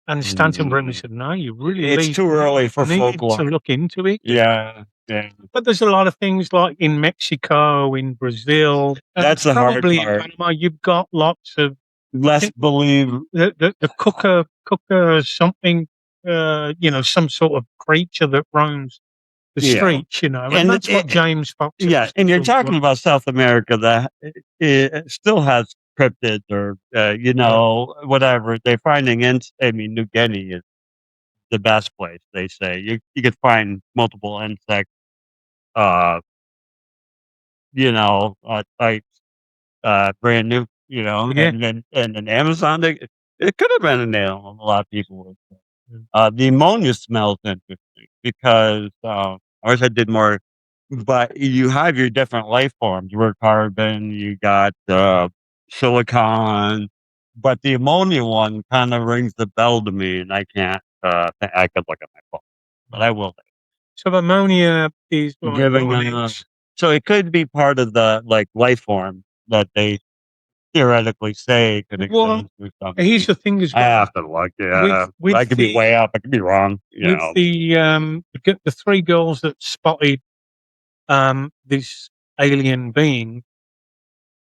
And Stanton Friedman said, no, you really It's too early for need folklore. to look into it. Yeah. Yeah. But there's a lot of things like in Mexico, in Brazil. That's the hard probably part. in Panama, you've got lots of Less believe. the cooker something, some sort of creature that roams the streets, and that's what James Fox. Yeah, and you're talking about South America that it still has cryptids or whatever they're finding. New Guinea is the best place. They say you could find multiple insects, types, brand new, and in Amazon, it could have been an alien. A lot of people would say. The ammonia smells interesting because I wish I did more, but you have your different life forms. We're carbon, you got silicon, but the ammonia one kind of rings the bell to me, and I can't. I could look at my phone, but I will. So ammonia is giving. So it could be part of the life form that they theoretically say could exist. Well, here's the thing as well. I have to look. Yeah, I could be way up. I could be wrong. With the three girls that spotted this alien being,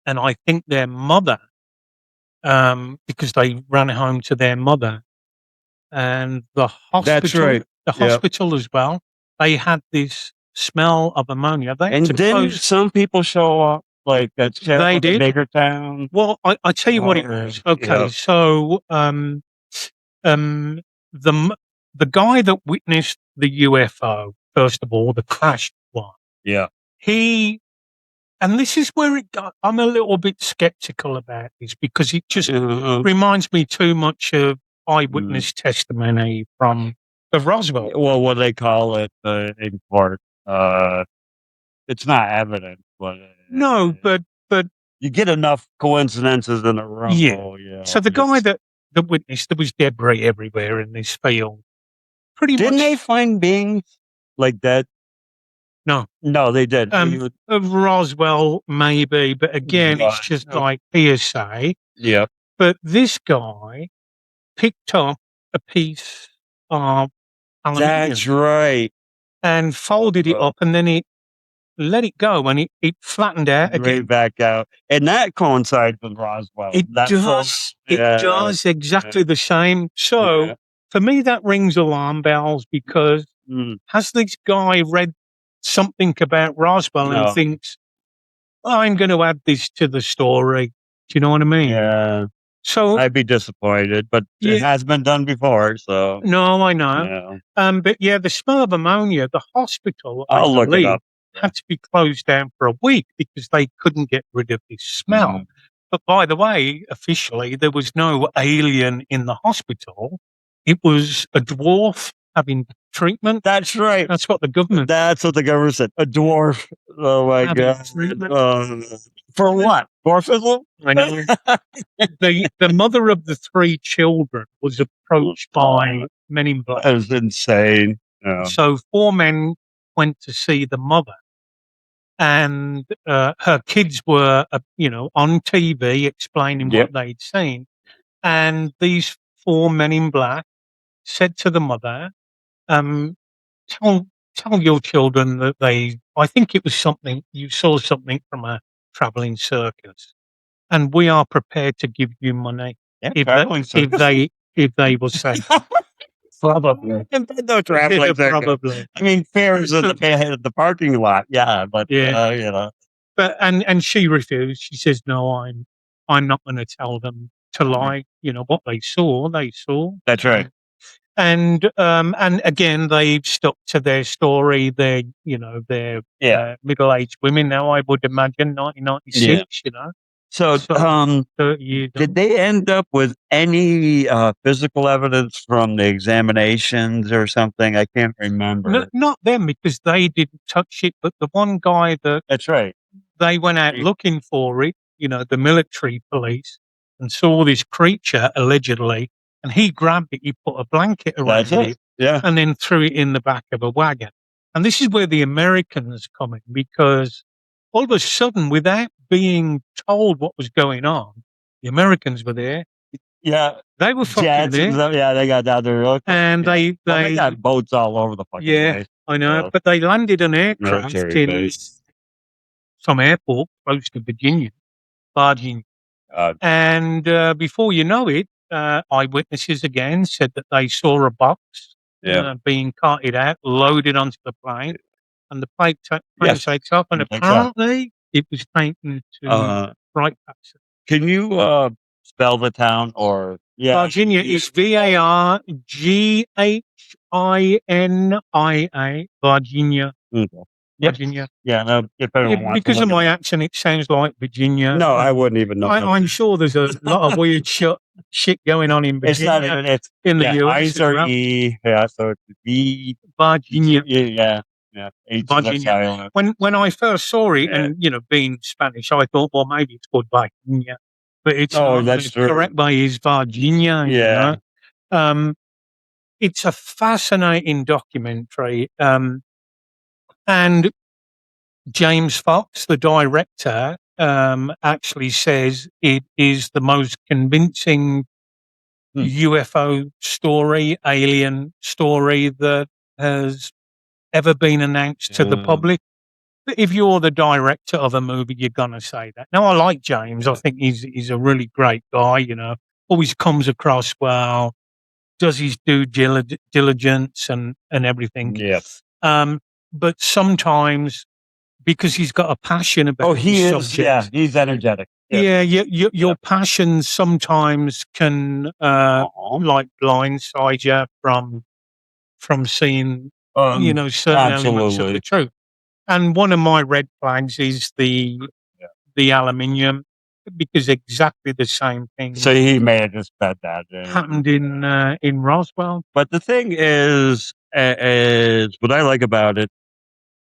and I think their mother, because they ran home to their mother, and the hospital. That's right. The hospital as well. They had this smell of ammonia. And didn't some people show up like that? They did. Bigger town. Well, I tell you what it was. Okay, so the guy that witnessed the UFO, first of all, the crashed one. Yeah. And this is where I'm a little bit skeptical about this because it just reminds me too much of eyewitness testimony from of Roswell. Well, what they call it in court. It's not evidence, but No, but you get enough coincidences in a row. Yeah. So the guy that witnessed, there was debris everywhere in this field. Pretty didn't much. they find beings like that? No, they did. Of Roswell, maybe, but again, it's just like hearsay. Yeah. But this guy picked up a piece of aluminium. That's right. And folded it up, and then he let it go, and it flattened out again. Right back out. And that coincides with Roswell. It does. It does exactly the same. So for me, that rings alarm bells, because has this guy read something about Roswell and thinks, I'm going to add this to the story? Do you know what I mean? Yeah. So I'd be disappointed, but it has been done before. So no, I know. But yeah, the smell of ammonia, the hospital, I'll look it up. had to be closed down for a week because they couldn't get rid of this smell. But by the way, officially, there was no alien in the hospital. It was a dwarf having treatment. That's right. That's what the government. That's what the government said. A dwarf. Oh my God. For what? Dwarfism? I know. the mother of the 3 children was approached by men in black. That was insane. Yeah. So 4 men went to see the mother, and her kids were, on TV explaining what they'd seen. And these 4 men in black said to the mother, tell your children that I think it was something, you saw something from a traveling circus, and we are prepared to give you money if they will say. Probably. No traveling circus. Probably. I mean, fairs at the parking lot. Yeah, but But and she refused. She says, "No, I'm not going to tell them to lie. What they saw, they saw." That's right. And again, they've stuck to their story. They're middle-aged women now, I would imagine, 1996. So, 30 years did they end up with any physical evidence from the examinations or something? I can't remember. No, not them, because they didn't touch it. But the one guy that's right. They went out looking for it. The military police, and saw this creature allegedly. And he grabbed it, he put a blanket around it, and then threw it in the back of a wagon. And this is where the Americans come in, because all of a sudden, without being told what was going on, the Americans were there. Yeah. They were fucking there. Yeah, they got down there. And they got boats all over the fucking place. I know. But they landed an aircraft in some airport close to Virginia, Varginha. And before you know it, eyewitnesses again said that they saw a box being carted out, loaded onto the plane, and the plane takes off, and apparently it was taken to Bright Pass. Can you spell the town? Or Varginha is Varginia, Varginha. Virginia. Yeah, no, because of my accent, it sounds like Virginia. No, I wouldn't even know. I'm sure there's a lot of weird shit going on in Virginia. It's in the US. I's are E. Yeah, so it's V. Virginia. Yeah. Virginia. When I first saw it, and being Spanish, I thought, well, maybe it's called Virginia, but it's that's the correct way is Varginha. Yeah. It's a fascinating documentary. And James Fox, the director, actually says it is the most convincing UFO story, alien story that has ever been announced to the public. But if you're the director of a movie, you're going to say that. Now, I like James. I think he's a really great guy, always comes across well, does his due diligence and everything. Yes. But sometimes, because he's got a passion about his subject. Yeah, he's energetic. Yeah, your passion sometimes can like blindside you from seeing certain elements of the truth. And one of my red flags is the aluminium. because exactly the same thing So he may have just said that. happened in Roswell. But the thing is what I like about it,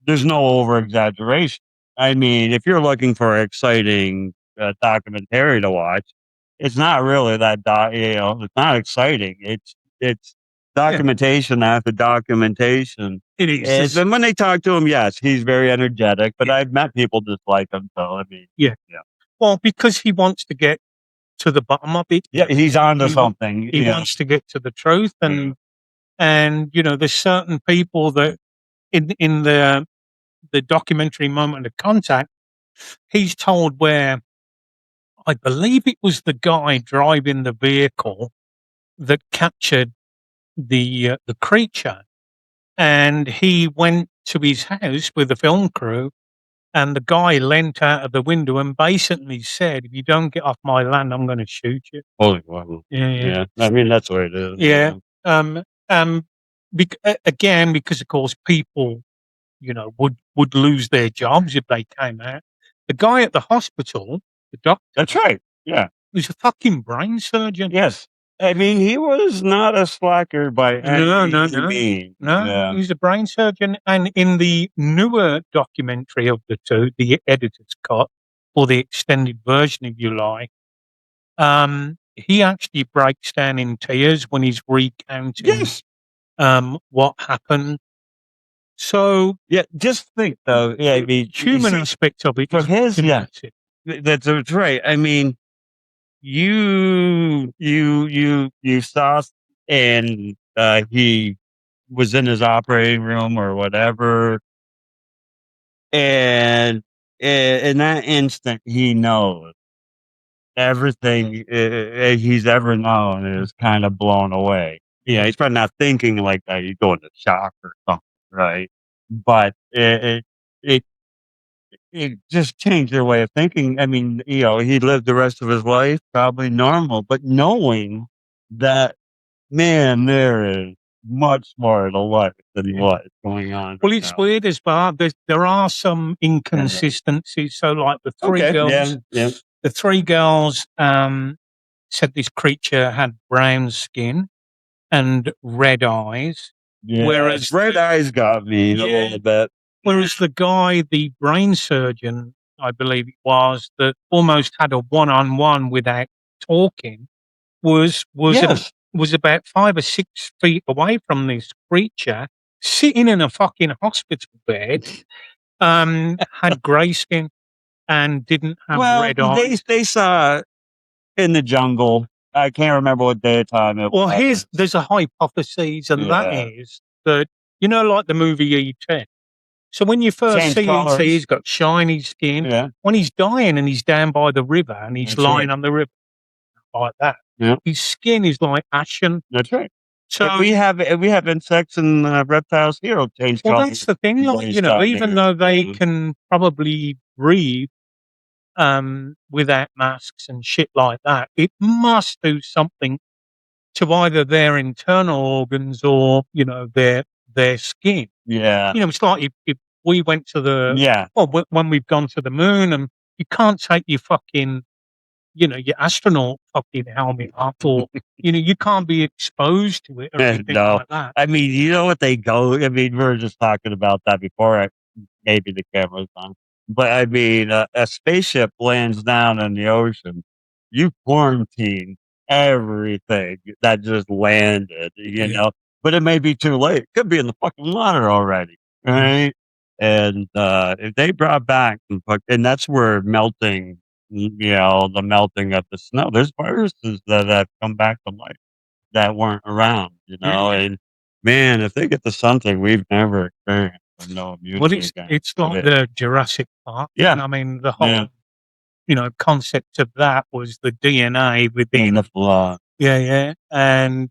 there's no over exaggeration. I mean, if you're looking for exciting documentary to watch, it's not really that. It's not exciting. It's documentation after documentation. It is. And when they talk to him, yes, he's very energetic. But I've met people just like him. So I mean, Yeah. Well, because he wants to get to the bottom of it. yeah, he's onto He something. He wants to get to the truth, and there's certain people that in the documentary Moment of Contact, he's told where I believe it was the guy driving the vehicle that captured the creature, and he went to his house with the film crew, and the guy leant out of the window and basically said, "If you don't get off my land, I'm going to shoot you." Holy wow. Yeah. I mean, that's what it is. Yeah. Again, because of course people, would lose their jobs if they came out. The guy at the hospital, the doctor, That's right. Yeah. was a fucking brain surgeon. Yes. I mean, he was not a slacker by any means. No, he was a brain surgeon. And in the newer documentary of the two, the editor's cut, or the extended version, if you like, he actually breaks down in tears when he's recounting Yes. what happened. So Yeah, just think though. Yeah, I mean, human aspect of it. For is his, yeah, fantastic. that's right. I mean, you saw, and he was in his operating room or whatever, and in that instant, he knows everything he's ever known is kind of blown away. Yeah, he's probably not thinking like that. He's going to shock or something, right? But it just changed their way of thinking. I mean, he lived the rest of his life probably normal, but knowing that, man, there is much more to life than what is going on. Well, right it's now. weird as well. There are some inconsistencies. So, like the three girls, the three girls said this creature had brown skin and red eyes. Yeah, Whereas red eyes got me a little bit. Whereas the guy, the brain surgeon, I believe it was, that almost had a one-on-one without talking, was Yes. was about 5 or 6 feet away from this creature, sitting in a fucking hospital bed, had grey skin and didn't have red eyes. They saw in the jungle. I can't remember what daytime it Well, was. there's a hypothesis, and that is that, like the movie E.T. So when you first Change see colours. E.T., he's got shiny skin. Yeah. When he's dying and he's down by the river and he's That's lying right. on the river like that, Yeah. his skin is like ashen. That's right. So we have insects and reptiles here will change well, colors. that's the thing. Like, based on even their- though they can probably breathe without masks and shit like that, it must do something to either their internal organs or their skin. Yeah. It's like if we went to Yeah. when we've gone to the moon, and you can't take your fucking, your astronaut fucking helmet off, or you can't be exposed to it or anything No. like that. I mean, you know what they go. I mean, we were just talking about that before. Maybe the camera's on, but I mean, a spaceship lands down in the ocean. You quarantine everything that just landed. You know, but it may be too late. Could be in the fucking water already, right? And if they brought back and that's where melting, the melting of the snow. There's viruses that have come back to life that weren't around, and man, if they get to something we've never experienced, with no Well, immunity against it's like the Jurassic Park. Yeah. I mean, the whole concept of that was the DNA within. the flaw. Yeah, and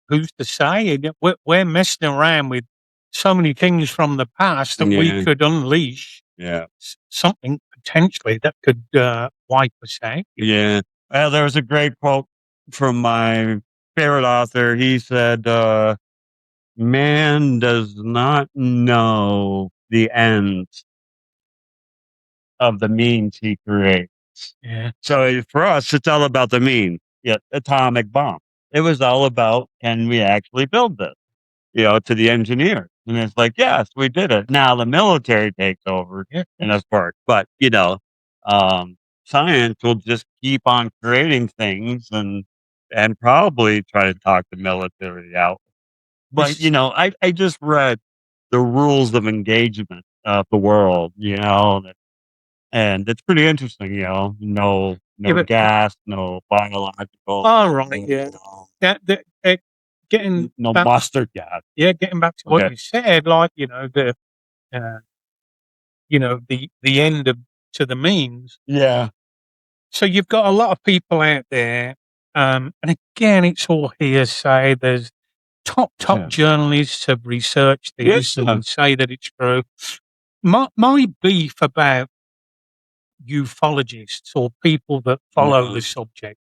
who's to say? We're messing around with so many things from the past that we could unleash. Yeah. Something potentially that could wipe us out. Yeah. Well, there was a great quote from my favorite author. He said, man does not know the end of the means he creates. Yeah. So for us, it's all about the mean. Yeah, atomic bomb. It was all about, can we actually build this? To the engineer. And it's like, yes, we did it. Now the military takes over, Yeah. and of course, but science will just keep on creating things and probably try to talk the military out. But I just read the rules of engagement of the world, and it's pretty interesting. No Yeah, but gas, no biological, all right. Yeah. Getting no back, mustard gas. getting back to what Okay. you said, like uh, the end of to the means. Yeah. So you've got a lot of people out there, and again, it's all hearsay. There's top Yeah. journalists have researched this Yeah. and say that it's true. My beef about ufologists or people that follow the subject,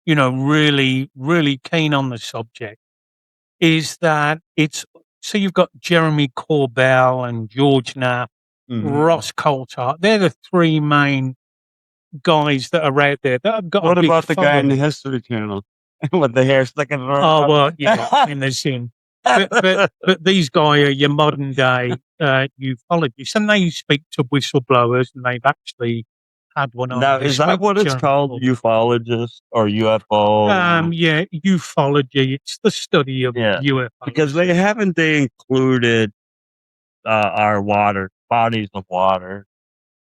really, really keen on the subject, is that it's so you've got Jeremy Corbell and George Knapp, Ross Coulthart. They're the three main guys that are out there that have got What a big about the guy in the following. History Channel with the hair sticking around? Oh well, yeah, in the sin. But these guys are your modern day ufologists, and they speak to whistleblowers, and they've actually had one on Now, this is that week. what it's Jeremy called? Corbell. Ufologist or UFO? Yeah, ufology. It's the study of Yeah, UFOs. because they included our bodies of water.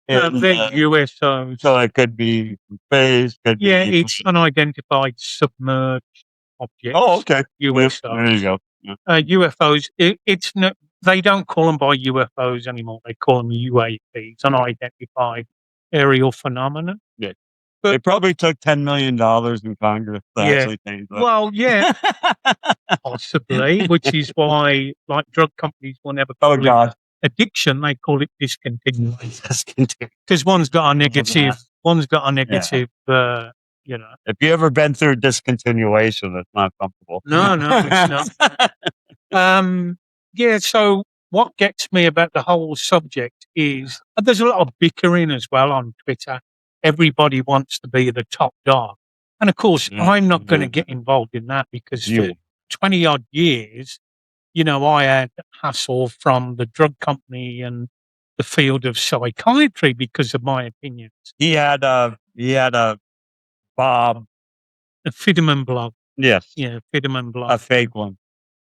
They're in USOs. So it could be from space, could be. Yeah, it's unidentified submerged objects. Oh, okay. USOs. There you go. Yeah. UFOs. It's not. They don't call them by UFOs anymore. They call them UAPs, unidentified aerial phenomena. Yeah. But They probably took $10 million in Congress to actually change that. well, yeah, possibly, which is why, like, drug companies will never call it addiction. They call it discontinuation. Because one's got a negative. One's got a negative. If you ever been through discontinuation, it's not comfortable. No, it's not. Yeah. So what gets me about the whole subject is there's a lot of bickering as well on Twitter. Everybody wants to be the top dog, and of course, I'm not going to get involved in that because for 20 odd years, I had hassle from the drug company and the field of psychiatry because of my opinions. He had a Bob. A Fidderman blog. Yes. Yeah, Fidderman blog. A fake one.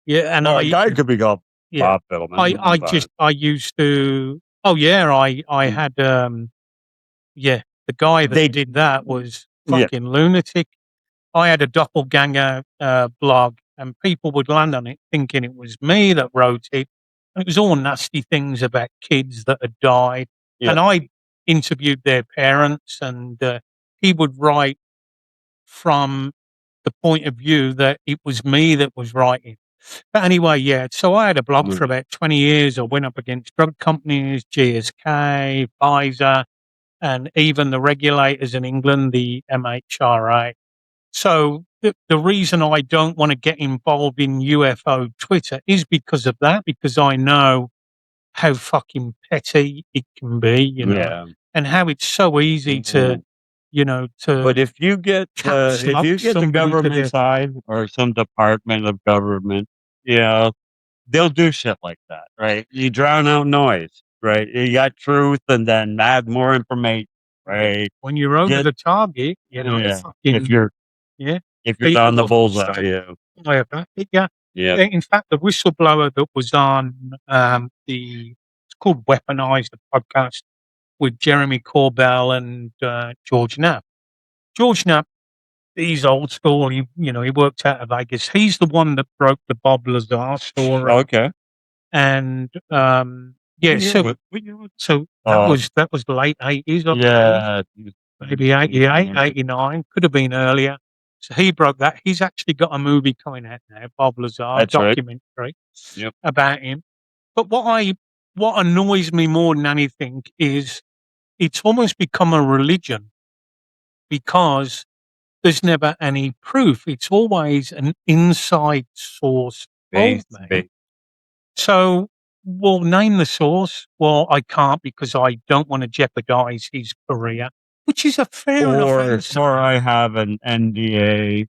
Yeah, and a guy could be called Bob Fiddleman. I used to. Oh yeah, I had. The guy that did that was fucking lunatic. I had a doppelganger blog, and people would land on it thinking it was me that wrote it. And it was all nasty things about kids that had died, and I interviewed their parents, and he would write from the point of view that it was me that was writing. But anyway, so I had a blog for about 20 years. I went up against drug companies, GSK, Pfizer, and even the regulators in England, the MHRA. So the reason I don't want to get involved in UFO Twitter is because of that, because I know how fucking petty it can be, and how it's so easy to But if you get the government side or some department of government, they'll do shit like that, right? You drown out noise, right? You got truth and then add more information, right? When you're over the target, if you're on the bullseye, In fact, the whistleblower that was on it's called Weaponized, the podcast with Jeremy Corbell and George Knapp. George Knapp, he's old school. He worked out of Vegas. He's the one that broke the Bob Lazar story. Okay. And so that was the late 80s. Yeah. Maybe 88, 89. Could have been earlier. So he broke that. He's actually got a movie coming out now, Bob Lazar, documentary about him. But what annoys me more than anything is it's almost become a religion because there's never any proof. It's always an inside source. So we'll name the source. Well, I can't because I don't want to jeopardize his career. which is a fair enough or answer. I have an NDA.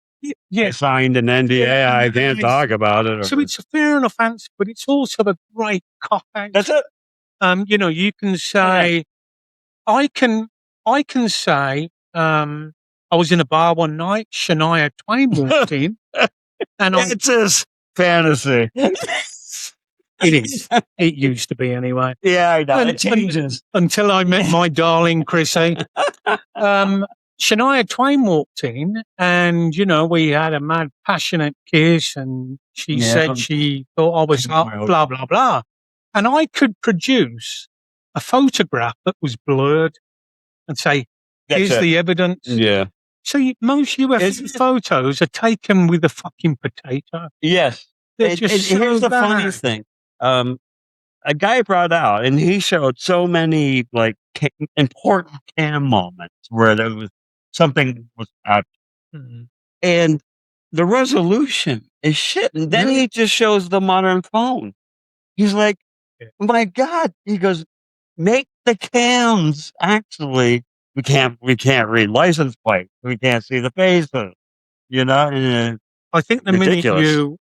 Yeah. Signed an NDA. Yeah, I can't talk about it. So it's a fair enough answer, but it's also a great cop out. That's it. You know, you can say, I can say, I was in a bar one night, Shania Twain walked in, and It's his fantasy. it is. It used to be anyway. Yeah, I know. And- It changes. Until I met my darling Chrissy. Shania Twain walked in, and, you know, we had a mad, passionate kiss, and she said she thought I was hot, blah, blah, blah. And I could produce a photograph that was blurred and say, here's the evidence. Yeah. So most UFO photos are taken with a fucking potato. Yes. They're just so here's the bad. funny thing. A guy brought out, and he showed so many like important cam moments where there was something was out, and the resolution is shit. And then he just shows the modern phone. He's like, "My God!" He goes, "Make the cams actually. We can't read license plates. We can't see the faces. You know." And, I think the ridiculous.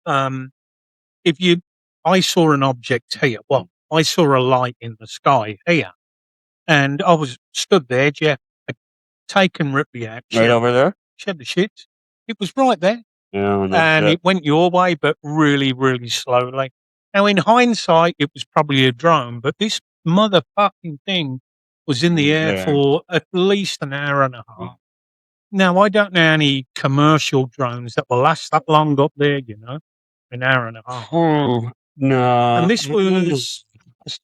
minute I saw an object here. Well, I saw a light in the sky here, and I was stood there, Jeff, taken Ripley out. Right over there? Shed the shit. It was right there. Yeah, and it went your way, but really, really slowly. Now, in hindsight, it was probably a drone, but this motherfucking thing was in the air for at least an hour and a half. Now, I don't know any commercial drones that will last that long up there, you know, an hour and a half. Oh, no. And this was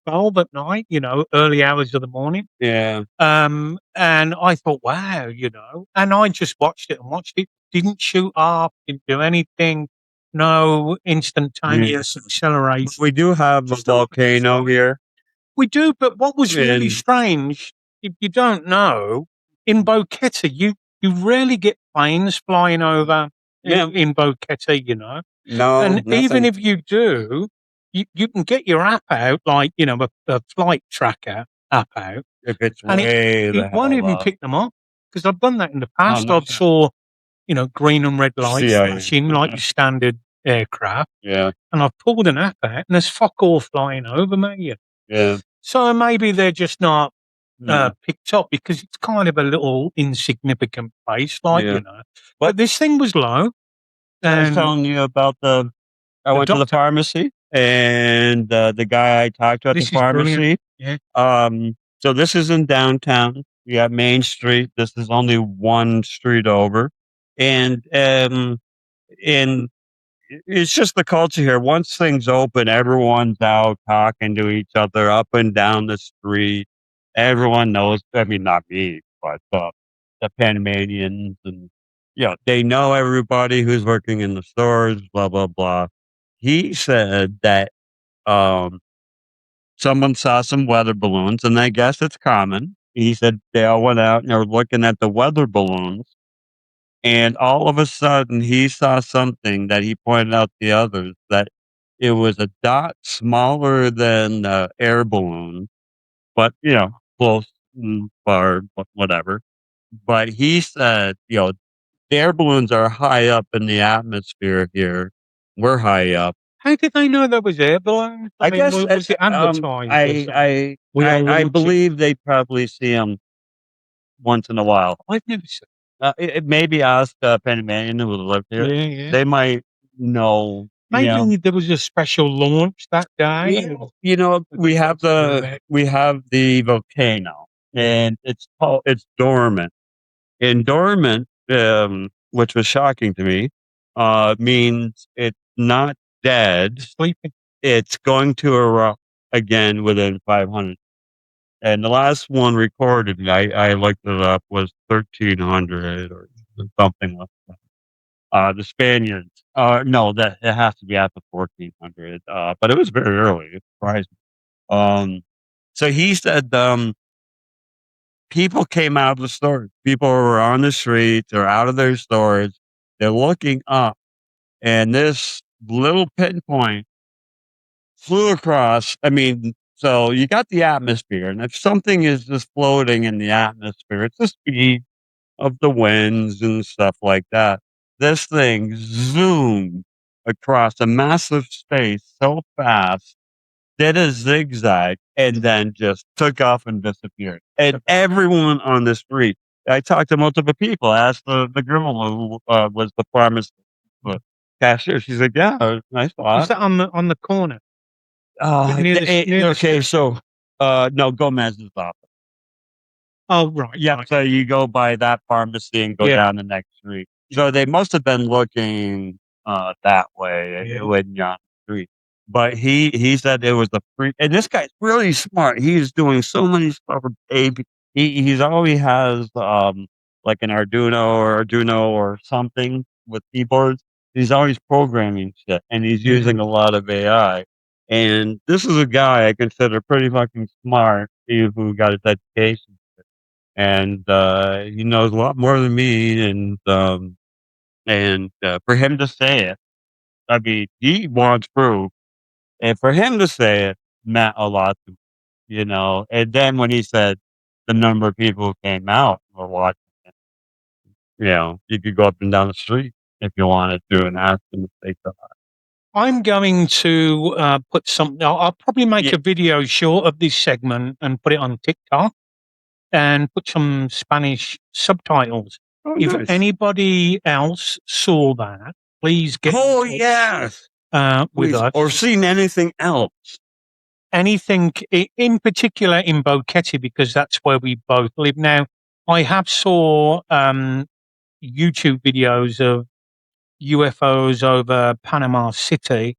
12 at night, you know, early hours of the morning. Yeah. And I thought, wow, you know, and I just watched it. Didn't shoot off, didn't do anything, no instantaneous acceleration. We do have a volcano here. We do, but what was really strange, if you don't know, in Boquete, you rarely get planes flying over in Boquete, you know. No, and nothing. even if you do, you can get your app out, like, you know, a flight tracker app out. If it's and it won't even pick them up, because I've done that in the past. I saw, you know, green and red lights flashing like your standard aircraft. Yeah. And I've pulled an app out, and there's fuck all flying over me. Yeah. So maybe they're just not picked up, because it's kind of a little insignificant place, like, you know. But this thing was low. I was telling you about I went to the pharmacy, and the guy I talked to at the pharmacy. Yeah. So this is in downtown. You have Main Street. This is only one street over. And it's just the culture here. Once things open, everyone's out talking to each other up and down the street. Everyone knows. I mean, not me, but the Panamanians, and they know everybody who's working in the stores. Blah blah blah. He said that someone saw some weather balloons, and I guess it's common. He said they all went out and they were looking at the weather balloons. And all of a sudden, he saw something that he pointed out to the others, that it was a dot smaller than the air balloon, but, close and far, whatever. But he said, the air balloons are high up in the atmosphere here. We're high up. How did they know there was air balloons? I guess was it advertised? I believe they probably see them once in a while. I've never seen. Maybe ask Panamanian who live here. Yeah. They might know. Maybe there was a special launch that day. We have the volcano, and it's dormant. And dormant, which was shocking to me, means it's not dead. Sleeping. It's going to erupt again within 500. And the last one recorded, I looked it up, was 1300 or something like that. The Spaniards, no, that it has to be after 1400. But it was very early. It surprised me. So he said, people came out of the stores. People were on the streets or out of their stores. They're looking up, and this little pinpoint flew across. I mean, So you got the atmosphere, and if something is just floating in the atmosphere, it's the speed of the winds and stuff like that. This thing zoomed across a massive space so fast, did a zigzag, and then just took off and disappeared. And everyone on the street, I talked to multiple people. I asked the girl who was the pharmacist, cashier. She's like, "Yeah, I saw Is it." that on the corner? Near the Okay, so no, Gomez's office. Oh, right. Yeah, Right. so you go by that pharmacy and go Yeah. down the next street. So they must have been looking that way Yeah. when you're on the street. But he said it was a free, and this guy's really smart. He's doing so many stuff with AB. He's always has like an Arduino or something with keyboards. He's always programming shit, and he's using a lot of AI. And this is a guy I consider pretty fucking smart, who got his education, and he knows a lot more than me. And for him to say it, I mean, he wants proof, and for him to say it meant a lot to me, you know. And then when he said the number of people who came out were watching it, you know, you could go up and down the street if you wanted to and ask them if they saw it. I'm going to put something. I'll probably make Yeah. a video short of this segment and put it on TikTok and put some Spanish subtitles. Oh, If nice. anybody else saw that, please get Oh, in touch, yes. with Please. us. Or seen anything else. Anything in particular in Boquete, because that's where we both live now. I have saw YouTube videos of UFOs over Panama City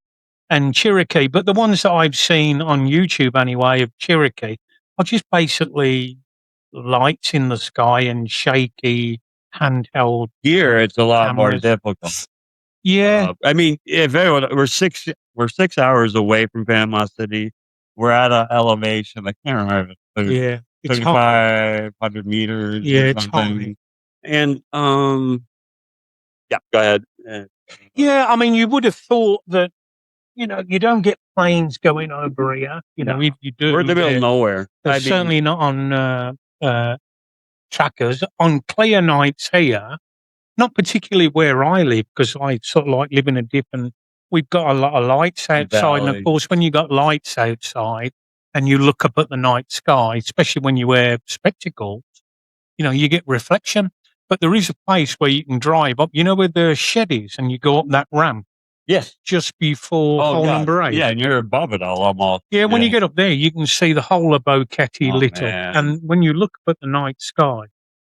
and Cherokee, but the ones that I've seen on YouTube anyway of Cherokee are just basically lights in the sky and shaky handheld Here, it's a lot more cameras. difficult. Yeah, I mean, if everyone, we're 6 hours away from Panama City. We're at an elevation. I can't remember. yeah, it's high. 3,500 meters Yeah, or it's high. something. And yeah, go ahead. Yeah, I mean, you would have thought that, you know, you don't get planes going over here. You know, No. if you do, We're in the middle of nowhere. they're I mean, certainly not on trackers. On clear nights here, not particularly where I live, because I sort of like live in a different. We've got a lot of lights outside, and of valley. course, when you got lights outside and you look up at the night sky, especially when you wear spectacles, you know, you get reflection. But there is a place where you can drive up. You know where the shed is, and you go up that ramp Yes. just before hole God. number 8. Yeah, and you're above it all almost. Yeah, when you get up there, you can see the whole of Boquete Oh, lit up. man. And when you look up at the night sky,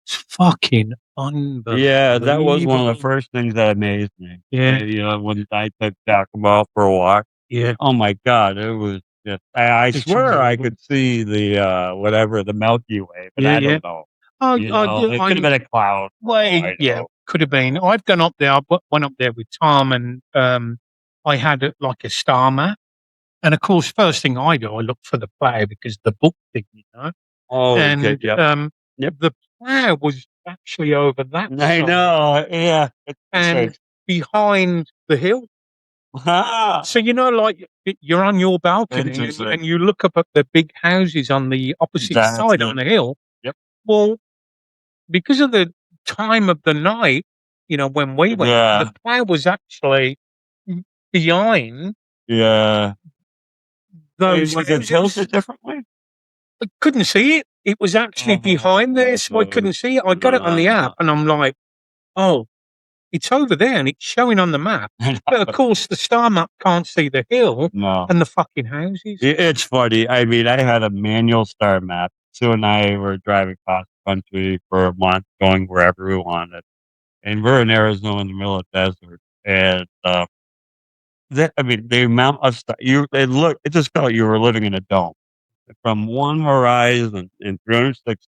it's fucking unbelievable. Yeah, that was one of the first things that amazed me. Yeah. You know, when I took Giacomo for a walk. Yeah. Oh my God, it was just, I It's swear I unbelievable. could see the whatever, the Milky Way, but Yeah, I yeah. don't know. Oh, You know, it could have been a cloud. Well, I yeah, know. could have been. I've gone up there. I went up there with Tom, and I had like a star map. And of course, first thing I do, I look for the plough because the book thing, you know. Oh, And okay, yep. the plough was actually over that I side know, yeah. and behind the hill. Ah, So, you know, like you're on your balcony Interesting. and you look up at the big houses on the opposite That's side it. on the hill. Yep. Well, because of the time of the night, you know, when we went, Yeah. the plough was actually behind Yeah. those Was it houses. tilted differently? I couldn't see it. It was actually behind there, so I couldn't see it. I got it on the app and I'm like, oh, it's over there and it's showing on the map. But of course, the star map can't see the hill No. and the fucking houses. It's funny. I mean, I had a manual star map. Sue and I were driving across the country for a month, going wherever we wanted. And we're in Arizona in the middle of the desert. And I mean, the amount of stuff it just felt you were living in a dome. From one horizon in 360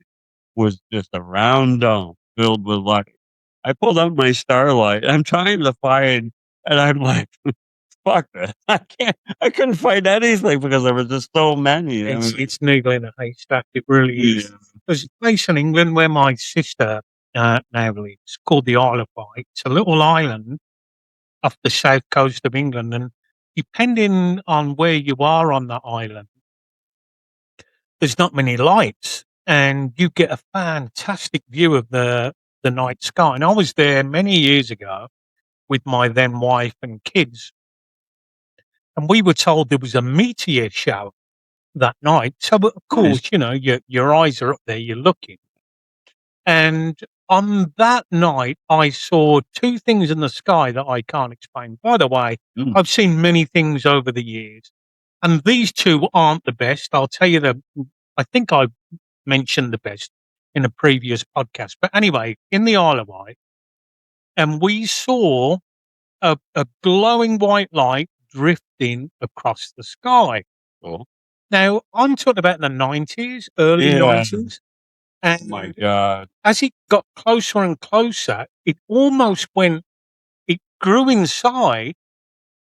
was just a round dome filled with light. I pulled out my starlight. I'm trying to find, and I'm like, fuck this. I couldn't find anything because there was just so many. It's needle in a haystack. It really is. There's a place in England where my sister now lives called the Isle of Wight. It's a little island off the south coast of England, and depending on where you are on that island, there's not many lights, and you get a fantastic view of the night sky. And I was there many years ago with my then wife and kids, and we were told there was a meteor shower that night. So, of course, you know, your eyes are up there, you're looking. And on that night, I saw two things in the sky that I can't explain. By the way, I've seen many things over the years, and these two aren't the best. I'll tell you I think I mentioned the best in a previous podcast. But anyway, in the Isle of Wight, and we saw a glowing white light drifting across the sky. Cool. Now, I'm talking about the 90s, early 90s. And Oh my God. as it got closer and closer, it grew inside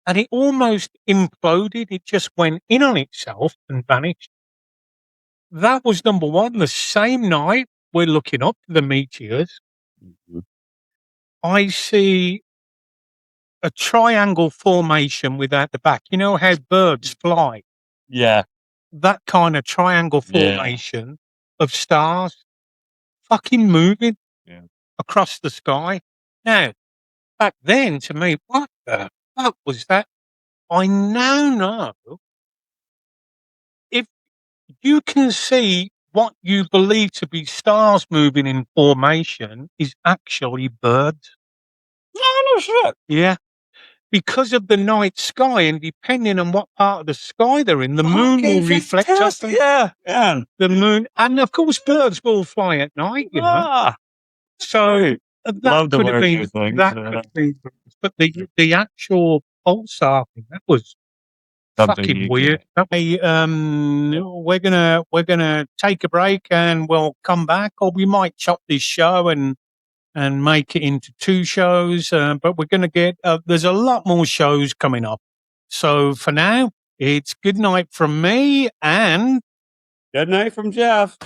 and it almost imploded. It just went in on itself and vanished. That was number one. The same night we're looking up to the meteors, I see a triangle formation without the back. You know how birds fly? Yeah. That kind of triangle formation of stars fucking moving across the sky. Now, back then, to me, what the fuck was that? I now know if you can see what you believe to be stars moving in formation is actually birds. No shit. Yeah. Because of the night sky, and depending on what part of the sky they're in, the moon will reflect off them. Yeah. The moon, and of course, birds will fly at night, you know. So that Love to could have learn been new things. that. Could have been, but the actual pulsar thing, that was Something fucking you weird. Hey, we're gonna take a break and we'll come back, or we might chop this show and make it into two shows. But we're gonna get there's a lot more shows coming up. So for now, it's good night from me and Good night from Jeff.